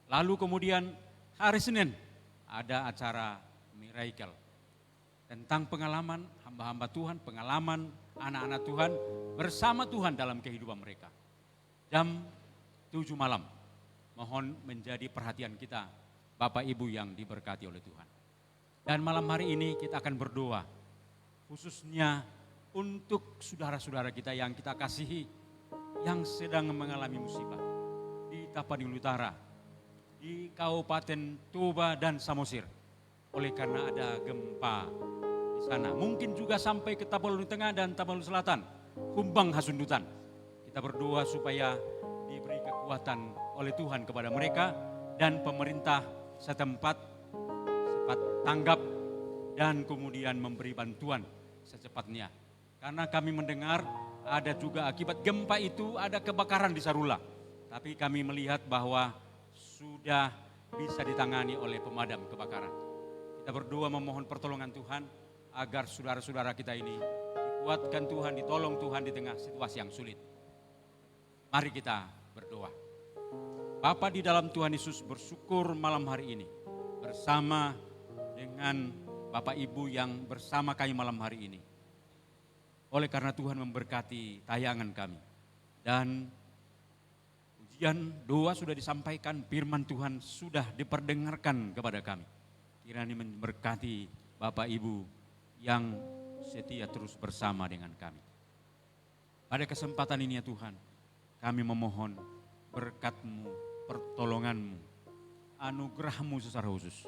Lalu kemudian hari Senin ada acara Miracle tentang pengalaman hamba-hamba Tuhan, pengalaman anak-anak Tuhan bersama Tuhan dalam kehidupan mereka. Jam 7 malam. Mohon menjadi perhatian kita Bapak Ibu yang diberkati oleh Tuhan. Dan malam hari ini kita akan berdoa khususnya untuk saudara-saudara kita yang kita kasihi yang sedang mengalami musibah di Tapanuli Utara, di Kabupaten Toba dan Samosir. Oleh karena ada gempa di sana, mungkin juga sampai ke Tapanuli Tengah dan Tapanuli Selatan, Humbang Hasundutan. Kita berdoa supaya diberi kekuatan oleh Tuhan kepada mereka dan pemerintah setempat cepat tanggap dan kemudian memberi bantuan secepatnya. Karena kami mendengar ada juga akibat gempa itu ada kebakaran di Sarula. Tapi kami melihat bahwa sudah bisa ditangani oleh pemadam kebakaran. Kita berdoa memohon pertolongan Tuhan agar saudara-saudara kita ini dikuatkan Tuhan, ditolong Tuhan di tengah situasi yang sulit. Mari kita berdoa. Bapa di dalam Tuhan Yesus, bersyukur malam hari ini bersama dengan Bapak Ibu yang bersama kami malam hari ini. Oleh karena Tuhan memberkati tayangan kami. Dan ujian doa sudah disampaikan, firman Tuhan sudah diperdengarkan kepada kami. Kiranya memberkati Bapak Ibu yang setia terus bersama dengan kami. Pada kesempatan ini ya Tuhan, kami memohon berkat-Mu, pertolongan-Mu, anugerah-Mu secara khusus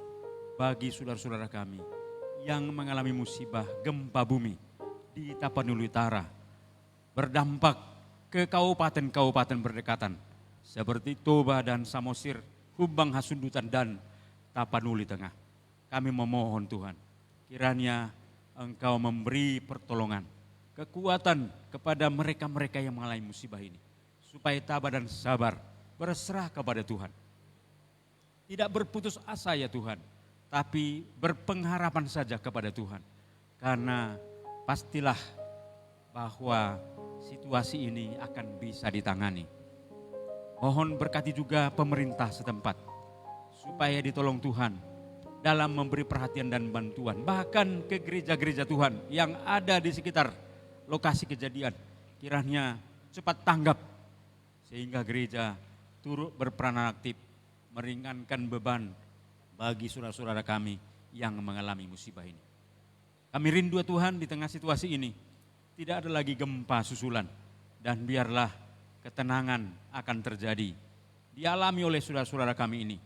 bagi saudara-saudara kami yang mengalami musibah gempa bumi di Tapanuli Utara, berdampak ke kabupaten-kabupaten berdekatan seperti Toba dan Samosir, Humbang Hasundutan dan Tapanuli Tengah. Kami memohon Tuhan, kiranya Engkau memberi pertolongan, kekuatan kepada mereka-mereka yang mengalami musibah ini, supaya tabah dan sabar berserah kepada Tuhan. Tidak berputus asa ya Tuhan, tapi berpengharapan saja kepada Tuhan. Karena pastilah bahwa situasi ini akan bisa ditangani. Mohon berkati juga pemerintah setempat supaya ditolong Tuhan dalam memberi perhatian dan bantuan. Bahkan ke gereja-gereja Tuhan yang ada di sekitar lokasi kejadian. Kiranya cepat tanggap sehingga gereja turut berperan aktif meringankan beban bagi saudara-saudara kami yang mengalami musibah ini. Kami rindu Tuhan di tengah situasi ini, tidak ada lagi gempa susulan dan biarlah ketenangan akan terjadi, dialami oleh saudara-saudara kami ini.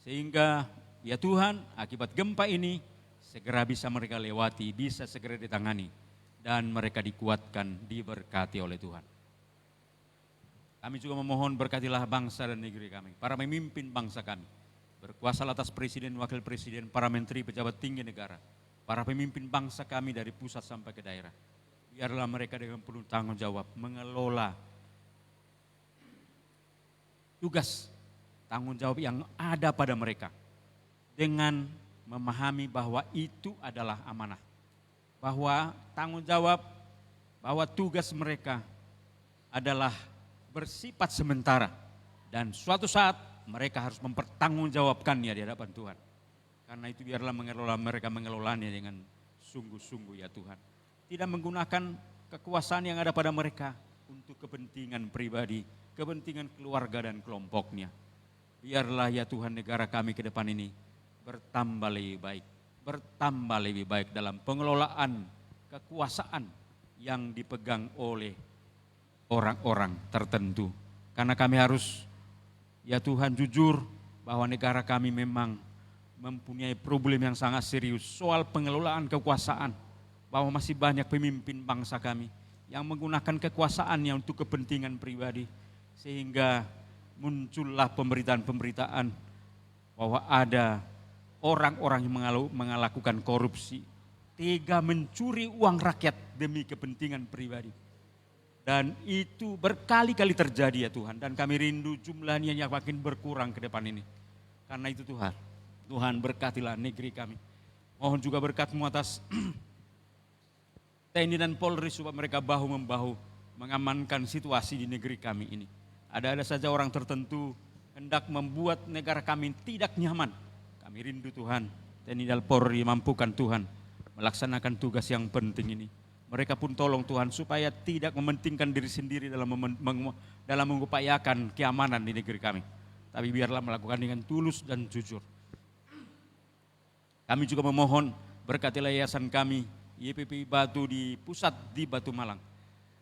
Sehingga ya Tuhan akibat gempa ini segera bisa mereka lewati, bisa segera ditangani dan mereka dikuatkan, diberkati oleh Tuhan. Kami juga memohon berkatilah bangsa dan negeri kami, para pemimpin bangsa kami, berkuasa atas presiden, wakil presiden, para menteri, pejabat tinggi negara, para pemimpin bangsa kami dari pusat sampai ke daerah. Biarlah mereka dengan penuh tanggung jawab mengelola tugas tanggung jawab yang ada pada mereka dengan memahami bahwa itu adalah amanah. Bahwa tanggung jawab, bahwa tugas mereka adalah bersifat sementara dan suatu saat mereka harus mempertanggungjawabkannya di hadapan Tuhan. Karena itu biarlah mereka mengelolanya dengan sungguh-sungguh ya Tuhan. Tidak menggunakan kekuasaan yang ada pada mereka untuk kepentingan pribadi, kepentingan keluarga dan kelompoknya. Biarlah ya Tuhan negara kami ke depan ini bertambah lebih baik dalam pengelolaan kekuasaan yang dipegang oleh orang-orang tertentu. Karena kami harus ya Tuhan jujur bahwa negara kami memang mempunyai problem yang sangat serius soal pengelolaan kekuasaan. Bahwa masih banyak pemimpin bangsa kami yang menggunakan kekuasaannya untuk kepentingan pribadi. Sehingga muncullah pemberitaan-pemberitaan bahwa ada orang-orang yang melakukan korupsi. tega mencuri uang rakyat demi kepentingan pribadi. Dan itu berkali-kali terjadi ya Tuhan. Dan kami rindu jumlahnya yang makin berkurang ke depan ini. Karena itu Tuhan berkatilah negeri kami. Mohon juga berkat-Mu atas TNI dan Polri supaya mereka bahu-membahu mengamankan situasi di negeri kami ini. Ada saja orang tertentu hendak membuat negara kami tidak nyaman. Kami rindu Tuhan, TNI dan Polri mampukan Tuhan melaksanakan tugas yang penting ini. Mereka pun tolong Tuhan supaya tidak mementingkan diri sendiri dalam mengupayakan keamanan di negeri kami. Tapi biarlah melakukan dengan tulus dan jujur. Kami juga memohon berkatilah yayasan kami, YPP Batu di pusat di Batu Malang.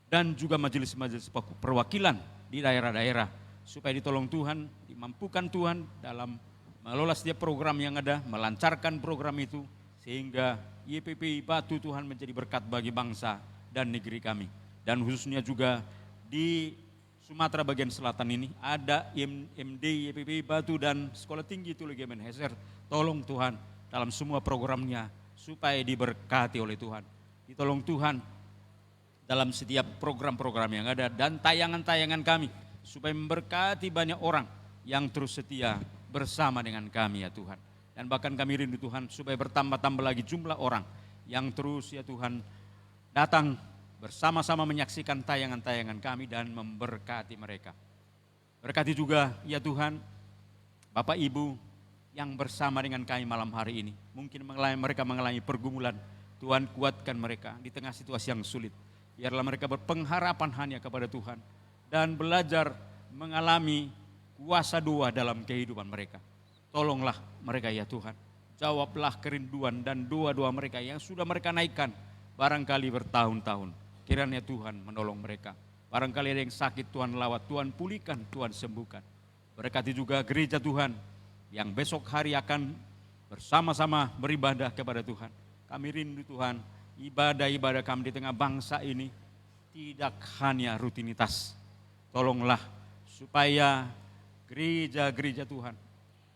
Dan juga majelis-majelis perwakilan di daerah-daerah. Supaya ditolong Tuhan, dimampukan Tuhan dalam mengelola setiap program yang ada, melancarkan program itu. Sehingga YPP Batu Tuhan menjadi berkat bagi bangsa dan negeri kami. Dan khususnya juga di Sumatera bagian selatan ini ada MD YPP Batu dan Sekolah Tinggi Teologi Menheser. Tolong Tuhan dalam semua programnya supaya diberkati oleh Tuhan. Ditolong Tuhan dalam setiap program-program yang ada dan tayangan-tayangan kami supaya memberkati banyak orang yang terus setia bersama dengan kami ya Tuhan. Dan bahkan kami rindu Tuhan supaya bertambah-tambah lagi jumlah orang yang terus ya Tuhan datang bersama-sama menyaksikan tayangan-tayangan kami dan memberkati mereka. Berkati juga ya Tuhan Bapak Ibu yang bersama dengan kami malam hari ini. Mungkin mereka mengalami pergumulan, Tuhan kuatkan mereka di tengah situasi yang sulit. Biarlah mereka berpengharapan hanya kepada Tuhan dan belajar mengalami kuasa doa dalam kehidupan mereka. Tolonglah mereka ya Tuhan, jawablah kerinduan dan doa-doa mereka yang sudah mereka naikkan barangkali bertahun-tahun. Kiranya Tuhan menolong mereka. Barangkali ada yang sakit Tuhan lawat, Tuhan pulihkan, Tuhan sembuhkan. Berkati juga gereja Tuhan yang besok hari akan bersama-sama beribadah kepada Tuhan. Kami rindu Tuhan, ibadah-ibadah kami di tengah bangsa ini tidak hanya rutinitas. Tolonglah supaya gereja-gereja Tuhan,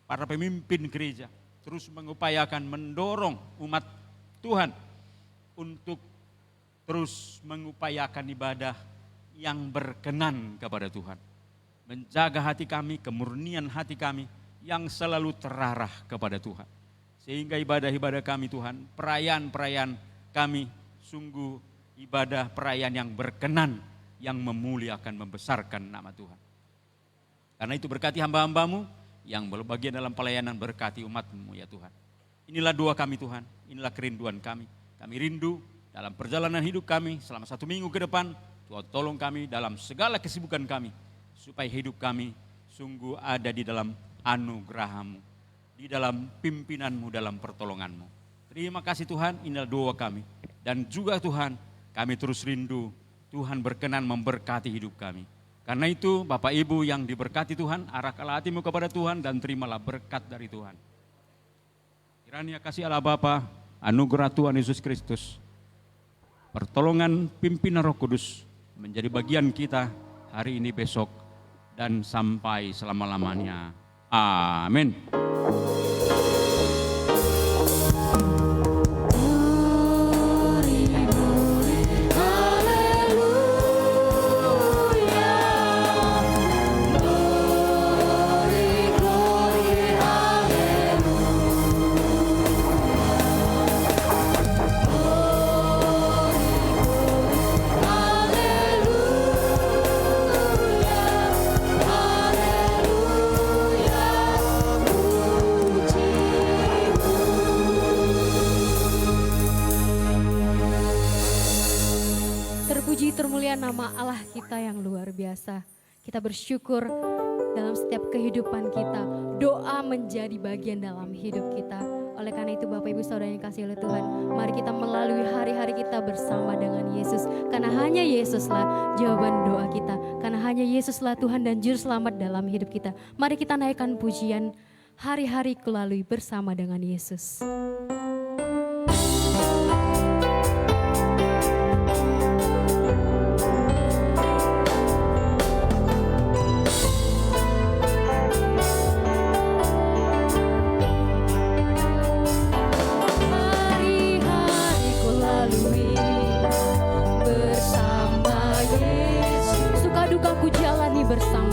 para pemimpin gereja terus mengupayakan mendorong umat Tuhan untuk terus mengupayakan ibadah yang berkenan kepada Tuhan. Menjaga hati kami, kemurnian hati kami yang selalu terarah kepada Tuhan. Sehingga ibadah-ibadah kami Tuhan, perayaan-perayaan kami sungguh ibadah perayaan yang berkenan, yang memuliakan, membesarkan nama Tuhan. Karena itu berkati hamba-hambamu yang berbagian dalam pelayanan, berkati umatmu ya Tuhan. Inilah doa kami Tuhan, inilah kerinduan kami. Kami rindu dalam perjalanan hidup kami selama 1 minggu ke depan, Tuhan tolong kami dalam segala kesibukan kami, supaya hidup kami sungguh ada di dalam anugerah-Mu, di dalam pimpinan-Mu, dalam pertolongan-Mu. Terima kasih Tuhan, inilah doa kami. Dan juga Tuhan, kami terus rindu, Tuhan berkenan memberkati hidup kami. Karena itu Bapak Ibu yang diberkati Tuhan, arahkanlah hatimu kepada Tuhan dan terimalah berkat dari Tuhan. Kiranya kasih Allah Bapa, anugerah Tuhan Yesus Kristus, pertolongan pimpinan Roh Kudus menjadi bagian kita hari ini, besok, dan sampai selama-lamanya. Amin. Termulia nama Allah kita yang luar biasa. Kita bersyukur dalam setiap kehidupan kita. Doa menjadi bagian dalam hidup kita. Oleh karena itu Bapak Ibu Saudara yang kasih oleh Tuhan, mari kita melalui hari-hari kita bersama dengan Yesus. Karena hanya Yesuslah jawaban doa kita. Karena hanya Yesuslah Tuhan dan Juru Selamat dalam hidup kita. Mari kita naikkan pujian hari-hari kulalui bersama dengan Yesus. bersama